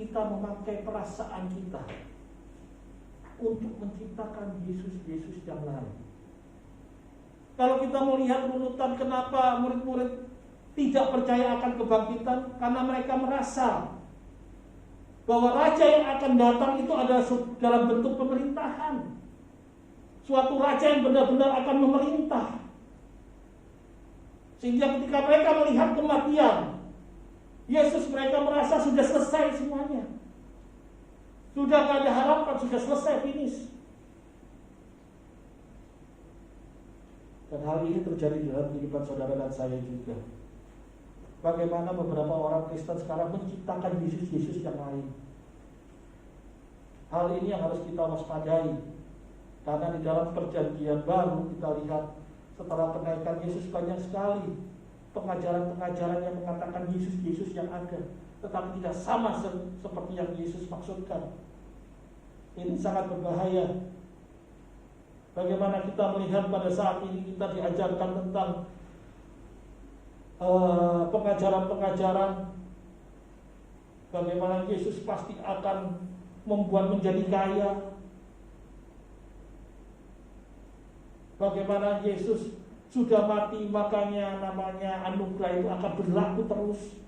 kita memakai perasaan kita untuk menciptakan Yesus-Yesus yang lain. Kalau kita melihat runutan kenapa murid-murid tidak percaya akan kebangkitan, karena mereka merasa bahwa raja yang akan datang itu adalah dalam bentuk pemerintahan, suatu raja yang benar-benar akan memerintah. Sehingga ketika mereka melihat kematian Yesus, mereka merasa sudah selesai semuanya, sudah tidak ada harapan, sudah selesai, finish. Dan hal ini terjadi dalam kehidupan saudara dan saya juga. Bagaimana beberapa orang Kristen sekarang menciptakan Yesus-Yesus yang lain. Hal ini yang harus kita waspadai. Karena di dalam perjanjian baru kita lihat setelah kenaikan Yesus banyak sekali pengajaran-pengajaran yang mengatakan Yesus-Yesus yang ada, tetapi tidak sama seperti yang Yesus maksudkan. Ini sangat berbahaya. Bagaimana kita melihat pada saat ini kita diajarkan tentang pengajaran-pengajaran bagaimana Yesus pasti akan membuat menjadi kaya, bagaimana Yesus sudah mati makanya namanya anugerah itu akan berlaku terus,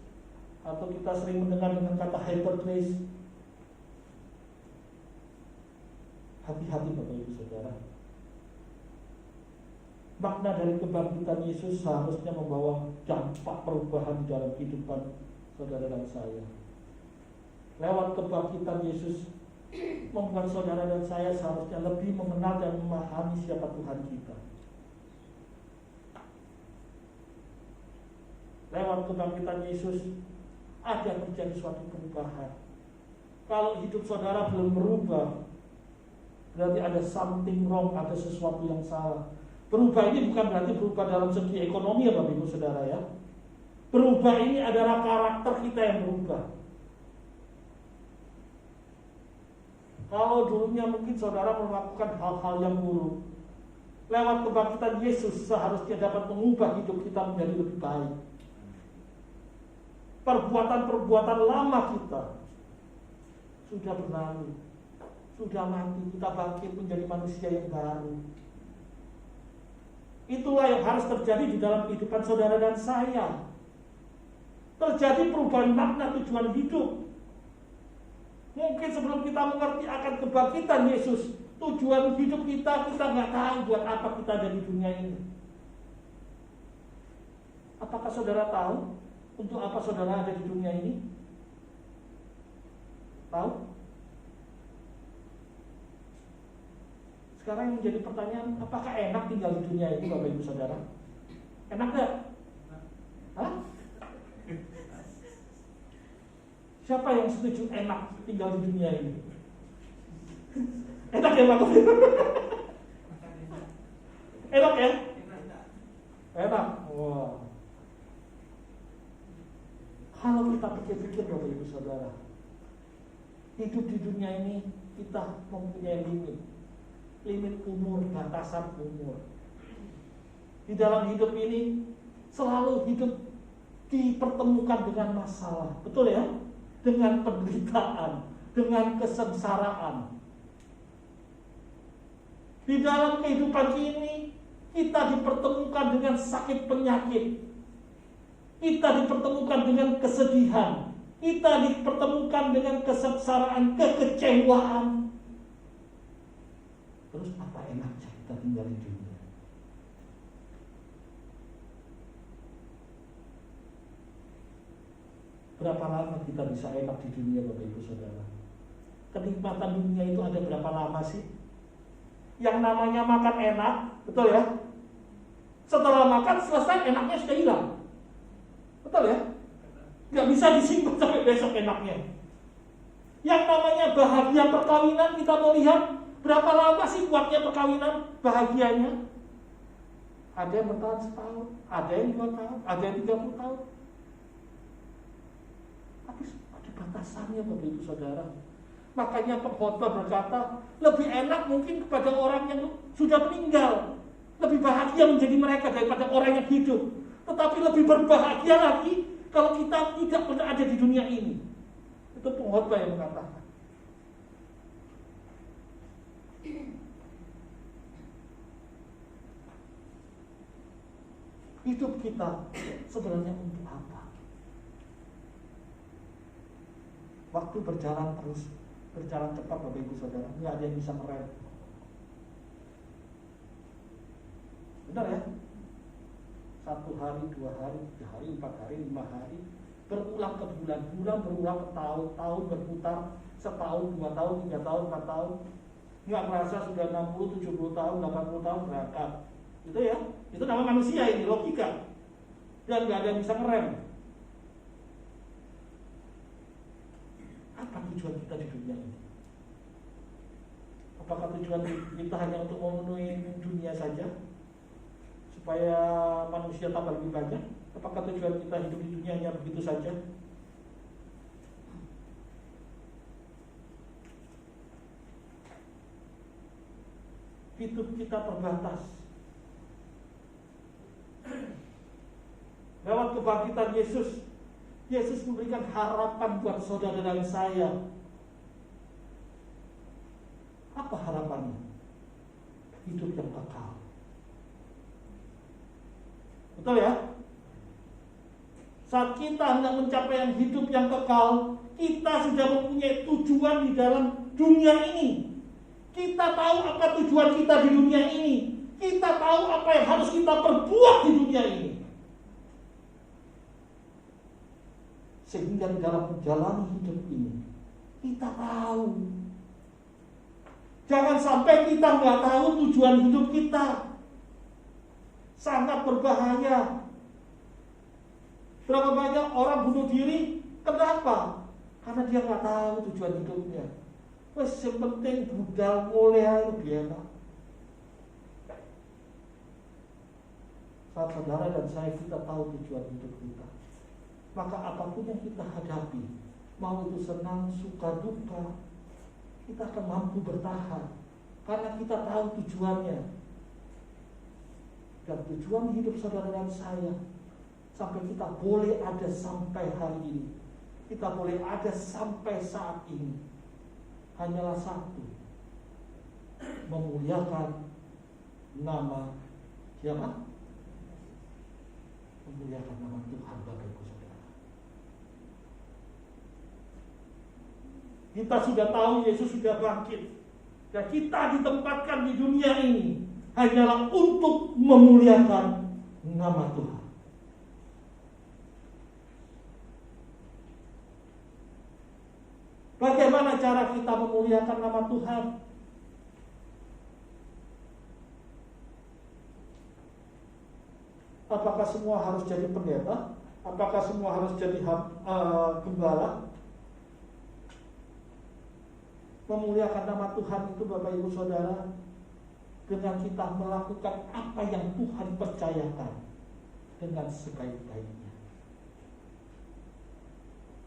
atau kita sering mendengar dengan kata hyper grace. Hati-hati Bapak Ibu Saudara. Makna dari kebangkitan Yesus seharusnya membawa dampak perubahan di dalam kehidupan saudara dan saya. Lewat kebangkitan Yesus membuat saudara dan saya seharusnya lebih mengenal dan memahami siapa Tuhan kita. Lewat kebangkitan Yesus ada terjadi suatu perubahan. Kalau hidup saudara belum berubah, berarti ada something wrong, ada sesuatu yang salah. Berubah ini bukan berarti berubah dalam segi ekonomi ya Bapak Ibu Saudara ya. Berubah ini adalah karakter kita yang berubah. Kalau dulunya mungkin saudara melakukan hal-hal yang buruk, lewat kebangkitan Yesus seharusnya dapat mengubah hidup kita menjadi lebih baik. Perbuatan-perbuatan lama kita sudah berlalu, sudah mati, kita bangkit menjadi manusia yang baru. Itulah yang harus terjadi di dalam kehidupan saudara dan saya. Terjadi perubahan makna tujuan hidup. Mungkin sebelum kita mengerti akan kebangkitan Yesus, tujuan hidup kita nggak tahu buat apa kita ada di dunia ini. Apakah saudara tahu untuk apa saudara ada di dunia ini? Tahu? Sekarang yang menjadi pertanyaan, apakah enak tinggal di dunia ini, Bapak Ibu Saudara? Enak gak? Hah? Siapa yang setuju enak tinggal di dunia ini? Enak ya Pak? Enak ya? Enak. Wow. Kalau kita pikir-pikir Bapak Ibu Saudara, hidup di dunia ini kita mempunyai limit umur, batasan umur. Di dalam hidup ini selalu hidup dipertemukan dengan masalah, betul ya? Dengan penderitaan, dengan kesengsaraan. Di dalam kehidupan ini kita dipertemukan dengan sakit penyakit, kita dipertemukan dengan kesedihan, kita dipertemukan dengan kesengsaraan, kekecewaan. Terus apa enaknya kita tinggal di dunia? Berapa lama kita bisa enak di dunia, Bapak Ibu Saudara? Kenikmatan dunia itu ada berapa lama sih? Yang namanya makan enak, betul ya? Setelah makan selesai, enaknya sudah hilang. Betul ya? Gak bisa disimpan sampai besok enaknya. Yang namanya bahagia perkawinan, kita melihat berapa lama sih kuatnya perkawinan, bahagianya? Ada yang bertahan setahun, ada yang 2 tahun, ada yang 30 tahun. Tapi ada batasannya Bapak Ibu Saudara. Makanya pengkhotbah berkata, lebih enak mungkin kepada orang yang sudah meninggal, lebih bahagia menjadi mereka daripada orang yang hidup. Tetapi lebih berbahagia lagi kalau kita tidak pernah ada di dunia ini. Itu pengkhotbah yang mengatakan. Hidup kita sebenarnya untuk apa? Waktu berjalan terus, berjalan cepat Bapak Ibu Saudara, nggak ada yang bisa ngerem. Benar ya? 1 hari, 2 hari, 3 hari, 4 hari, 5 hari, berulang ke bulan, bulan berulang ke tahun, tahun berputar, setahun, 2 tahun, 3 tahun, 4 tahun, nggak merasa sudah 60, 70 tahun, 80 tahun berangkat. Itu ya, itu nama manusia ini, logika. Dan nggak ada yang bisa ngerem. Apa tujuan kita di dunia ini? Apakah tujuan kita hanya untuk memenuhi dunia saja, supaya manusia tambah lebih banyak? Apakah tujuan kita hidup di dunia hanya begitu saja? Hidup kita terbatas. Lewat kebangkitan Yesus, Yesus memberikan harapan buat saudara dan saya. Apa harapannya? Hidup yang kekal. Betul ya? Saat kita hendak mencapai yang hidup yang kekal, kita sudah mempunyai tujuan di dalam dunia ini. Kita tahu apa tujuan kita di dunia ini. Kita tahu apa yang harus kita perbuat di dunia ini. Sehingga di dalam menjalani hidup ini, kita tahu. Jangan sampai kita nggak tahu tujuan hidup kita. Sangat berbahaya. Berapa banyak orang bunuh diri? Kenapa? Karena dia nggak tahu tujuan hidupnya. Wes yang penting budal mulai aja biasa. Saat saudara dan saya kita tahu tujuan hidup kita, maka apapun yang kita hadapi, mau itu senang, suka, duka, kita akan mampu bertahan karena kita tahu tujuannya. Dan tujuan hidup saudara dan saya sampai kita boleh ada sampai hari ini, kita boleh ada sampai saat ini, hanyalah satu: memuliakan nama siapa? Memuliakan nama Tuhan, Bapak Ibu Saudara. Kita sudah tahu Yesus sudah bangkit, dan kita ditempatkan di dunia ini hanyalah untuk memuliakan nama Tuhan. Bagaimana cara kita memuliakan nama Tuhan? Apakah semua harus jadi pendeta? Apakah semua harus jadi gembala? Memuliakan nama Tuhan itu, Bapak Ibu Saudara, dengan kita melakukan apa yang Tuhan percayakan dengan sebaik-baiknya.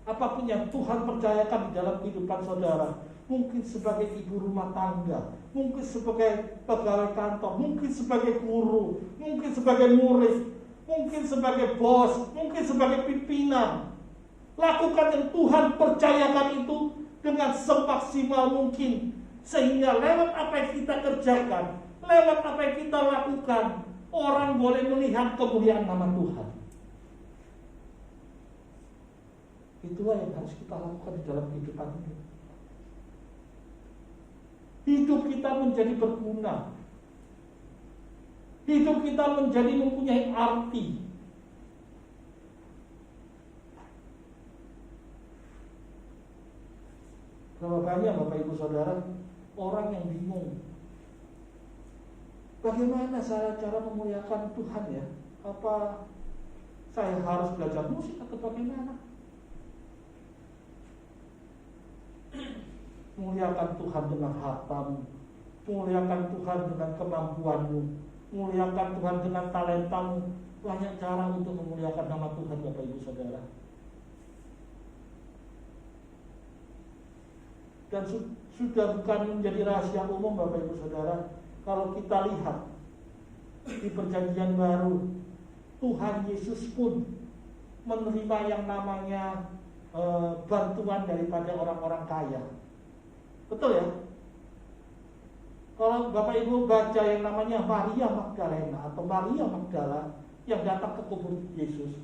Apapun yang Tuhan percayakan di dalam kehidupan saudara, mungkin sebagai ibu rumah tangga, mungkin sebagai pegawai kantor, mungkin sebagai guru, mungkin sebagai murid, mungkin sebagai bos, mungkin sebagai pimpinan. Lakukan yang Tuhan percayakan itu dengan semaksimal mungkin, sehingga lewat apa yang kita kerjakan, lewat apa yang kita lakukan, orang boleh melihat kemuliaan nama Tuhan. Itulah yang harus kita lakukan di dalam kehidupan ini. Hidup kita menjadi berguna, hidup kita menjadi mempunyai arti. Berapa banyak Bapak Ibu Saudara orang yang bingung, bagaimana cara memuliakan Tuhan ya? Apa saya harus belajar musik atau bagaimana? Muliakan Tuhan dengan hartamu, muliakan Tuhan dengan kemampuanmu, muliakan Tuhan dengan talentamu. Banyak cara untuk memuliakan nama Tuhan, Bapak Ibu Saudara. Dan sudah bukan menjadi rahasia umum, Bapak Ibu Saudara, kalau kita lihat di Perjanjian Baru, Tuhan Yesus pun menerima yang namanya bantuan daripada orang-orang kaya. Betul ya? Kalau Bapak Ibu baca yang namanya Maria Magdalena atau Maria Magdala yang datang ke kubur Yesus,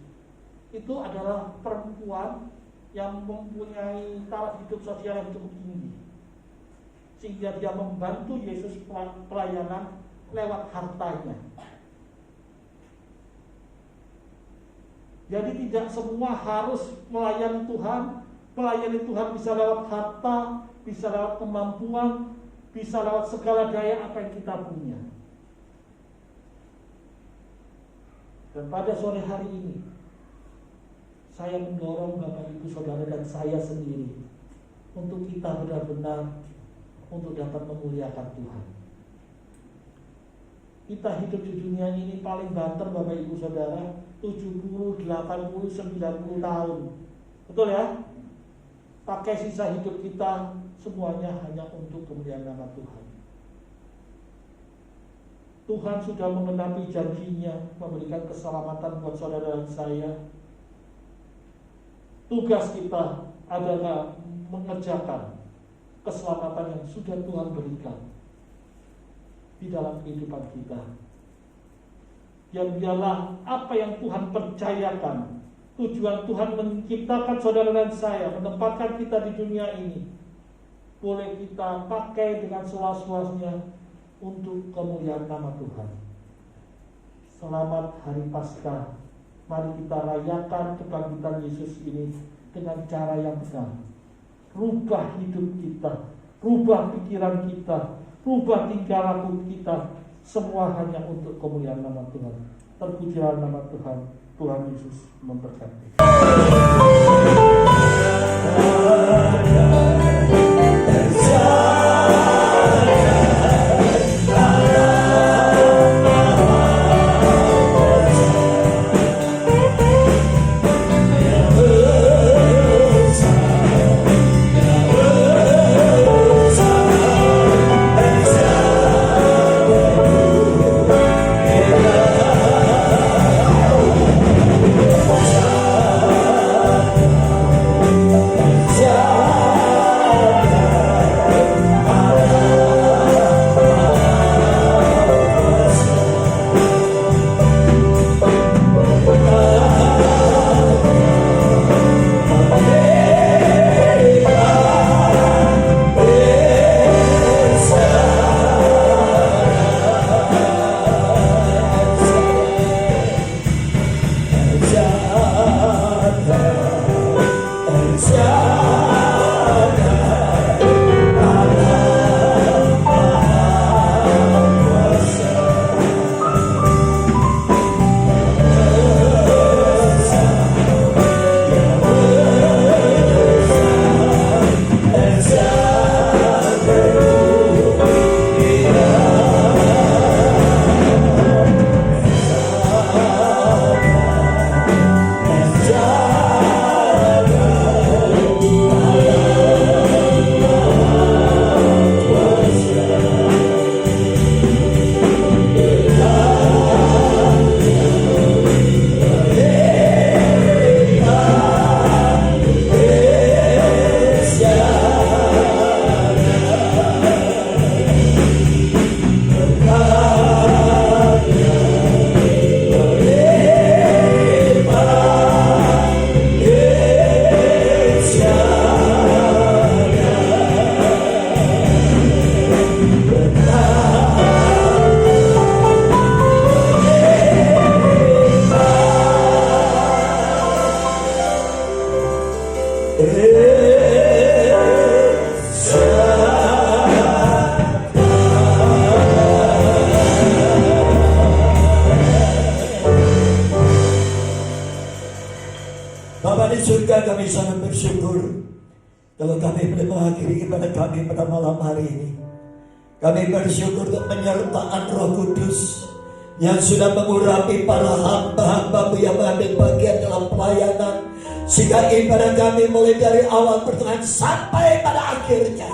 itu adalah perempuan yang mempunyai taraf hidup sosial yang cukup tinggi, sehingga dia membantu Yesus pelayanan lewat hartanya. Jadi tidak semua harus melayani Tuhan. Melayani Tuhan bisa lewat harta, bisa lewat kemampuan, bisa lewat segala daya apa yang kita punya. Dan pada sore hari ini, saya mendorong Bapak Ibu Saudara dan saya sendiri untuk kita benar-benar untuk dapat memuliakan Tuhan. Kita hidup di dunia ini paling banter Bapak Ibu Saudara 70, 80, 90 tahun. Betul ya? Pakai sisa hidup kita semuanya hanya untuk kemuliaan nama Tuhan. Tuhan sudah menggenapi janjinya memberikan keselamatan buat saudara dan saya. Tugas kita adalah mengerjakan keselamatan yang sudah Tuhan berikan di dalam kehidupan kita. Yang biarlah apa yang Tuhan percayakan, tujuan Tuhan menciptakan saudara dan saya, menempatkan kita di dunia ini, boleh kita pakai dengan seluas-luasnya untuk kemuliaan nama Tuhan. Selamat Hari Paskah. Mari kita rayakan kebangkitan Yesus ini dengan cara yang benar. Rubah hidup kita, rubah pikiran kita, rubah tingkah laku kita. Semua hanya untuk kemuliaan nama Tuhan. Terpujilah nama Tuhan. Tuhan Yesus memberkati. kami sangat bersyukur kalau kami boleh mengakhiri ibadah kami pada malam hari ini. Kami bersyukur untuk penyertaan Roh Kudus yang sudah mengurapi para hamba-hamba-Mu yang mengambil bagian dalam pelayanan, sehingga ibadah kami mulai dari awal pertengahan sampai pada akhirnya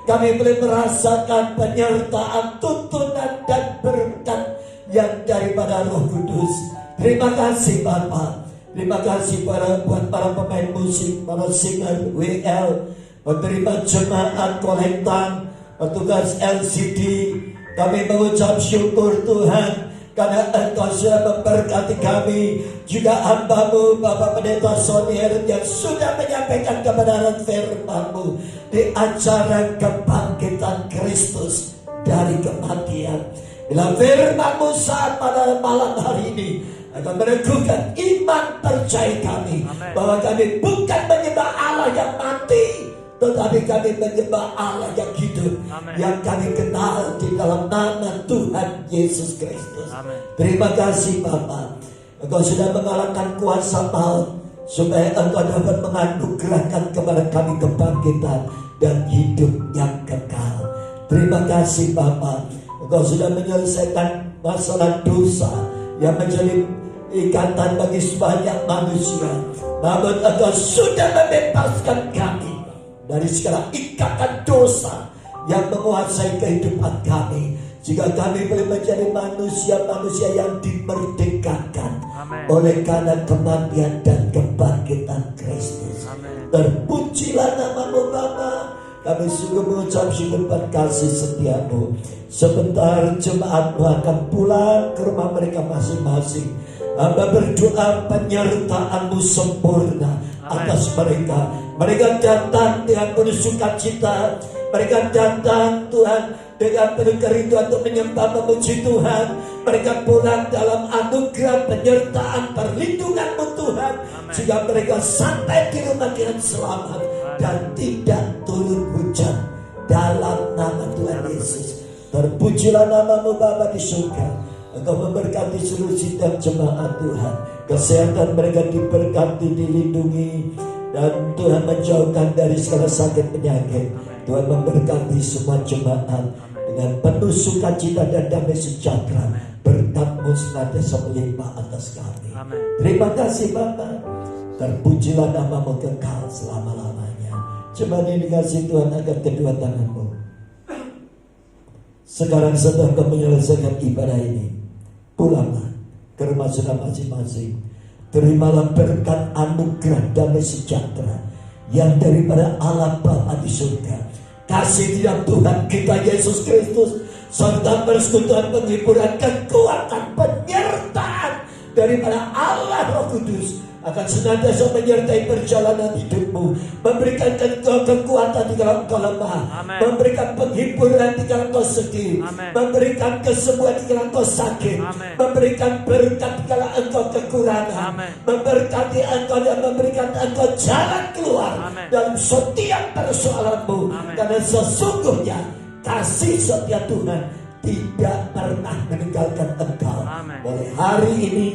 kami boleh merasakan penyertaan, tuntunan dan berkat yang daripada Roh Kudus. Terima kasih Bapa. Terima kasih buat para pemain musik, para singer WL, penerima jemaat kolektan, petugas LCD. Kami mengucap syukur Tuhan karena Engkau sudah memberkati kami, juga hamba-Mu Bapak Pendeta Sonier yang sudah menyampaikan kebenaran firman-Mu di acara kebangkitan Kristus dari kematian. Bila firman-Mu saat pada malam hari ini akan meneguhkan iman percaya kami, bahwa kami bukan menyembah Allah yang mati, tetapi kami menyembah Allah yang hidup, yang kami kenal di dalam nama Tuhan Yesus Kristus. Terima kasih Bapa, Engkau sudah mengalahkan kuasa maut, supaya Engkau dapat menganugerahkan kepada kami kebangkitan dan hidup yang kekal. Terima kasih Bapa, Engkau sudah menyelesaikan masalah dosa yang menjadi ikatan bagi sebanyak manusia. Namun Engkau sudah membebaskan kami dari segala ikatan dosa yang menguasai kehidupan kami, jika kami boleh menjadi manusia-manusia yang dimerdekakan oleh karena kematian dan kebangkitan Kristus. Terpujilah nama-Mu Bapa. Kami sungguh mengucap syukur dan kasih setia-Mu. Sebentar jemaat-Mu akan pulang ke rumah mereka masing-masing. Hamba berdoa penyertaan-Mu sempurna atas mereka. Mereka datang dengan penuh sukacita. Mereka datang Tuhan dengan penuh kerinduan untuk menyembah memuji Tuhan. Mereka pulang dalam anugerah penyertaan perlindungan-Mu Tuhan, sehingga mereka sampai di rumah dengan selamat dan tidak turun hujan dalam nama Tuhan Yesus. Terpujilah nama-Mu Bapa di surga. Engkau memberkati seluruh sidang jemaat Tuhan. Kesehatan mereka diberkati, dilindungi, dan Tuhan menjauhkan dari segala sakit penyakit. Tuhan memberkati semua jemaat dengan penuh sukacita dan damai sejahtera. Berkat-Mu senantiasa melimpah atas kami. Terima kasih Bapa. Terpujilah nama-Mu kekal selama-lamanya. Jemaat yang dikasihi Tuhan, angkat kedua tangan-Mu. Sekarang setelah Kau menyelesaikan ibadah ini, pulanglah ke rumah saudara masing-masing. Terimalah berkat anugerah damai sejahtera yang daripada Allah Bapa di surga, kasih dalam Tuhan kita Yesus Kristus, serta persekutuan penghiburan, kekuatan, penyertaan daripada Allah Roh Kudus akan senantiasa menyertai perjalanan hidupmu, memberikan kekuatan di dalam kau lemah, memberikan penghiburan di dalam kau sedih, memberikan kesembuhan di dalam kau sakit, memberikan berkat di dalam engkau kekurangan, memberkati engkau dan memberikan engkau jalan keluar dalam setiap persoalanmu, karena sesungguhnya kasih setia Tuhan tidak pernah meninggalkan engkau. Mulai hari ini,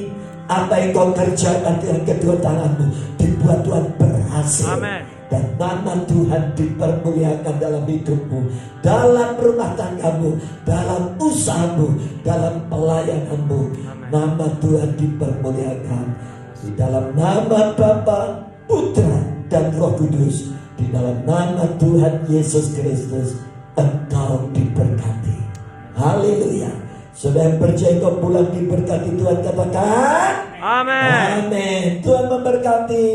apa yang kau kerjakan dengan kedua tanganmu dibuat Tuhan berhasil. Dan nama Tuhan dipermuliakan dalam hidupmu, dalam rumah tanggamu, dalam usahamu, dalam pelayananmu. Nama Tuhan dipermuliakan. Di dalam nama Bapa, Putra, dan Roh Kudus. Di dalam nama Tuhan Yesus Kristus, engkau diberkati. Haleluya. Saudara yang percaya kau pulang diberkati Tuhan, katakan amin. Amin. Tuhan memberkati.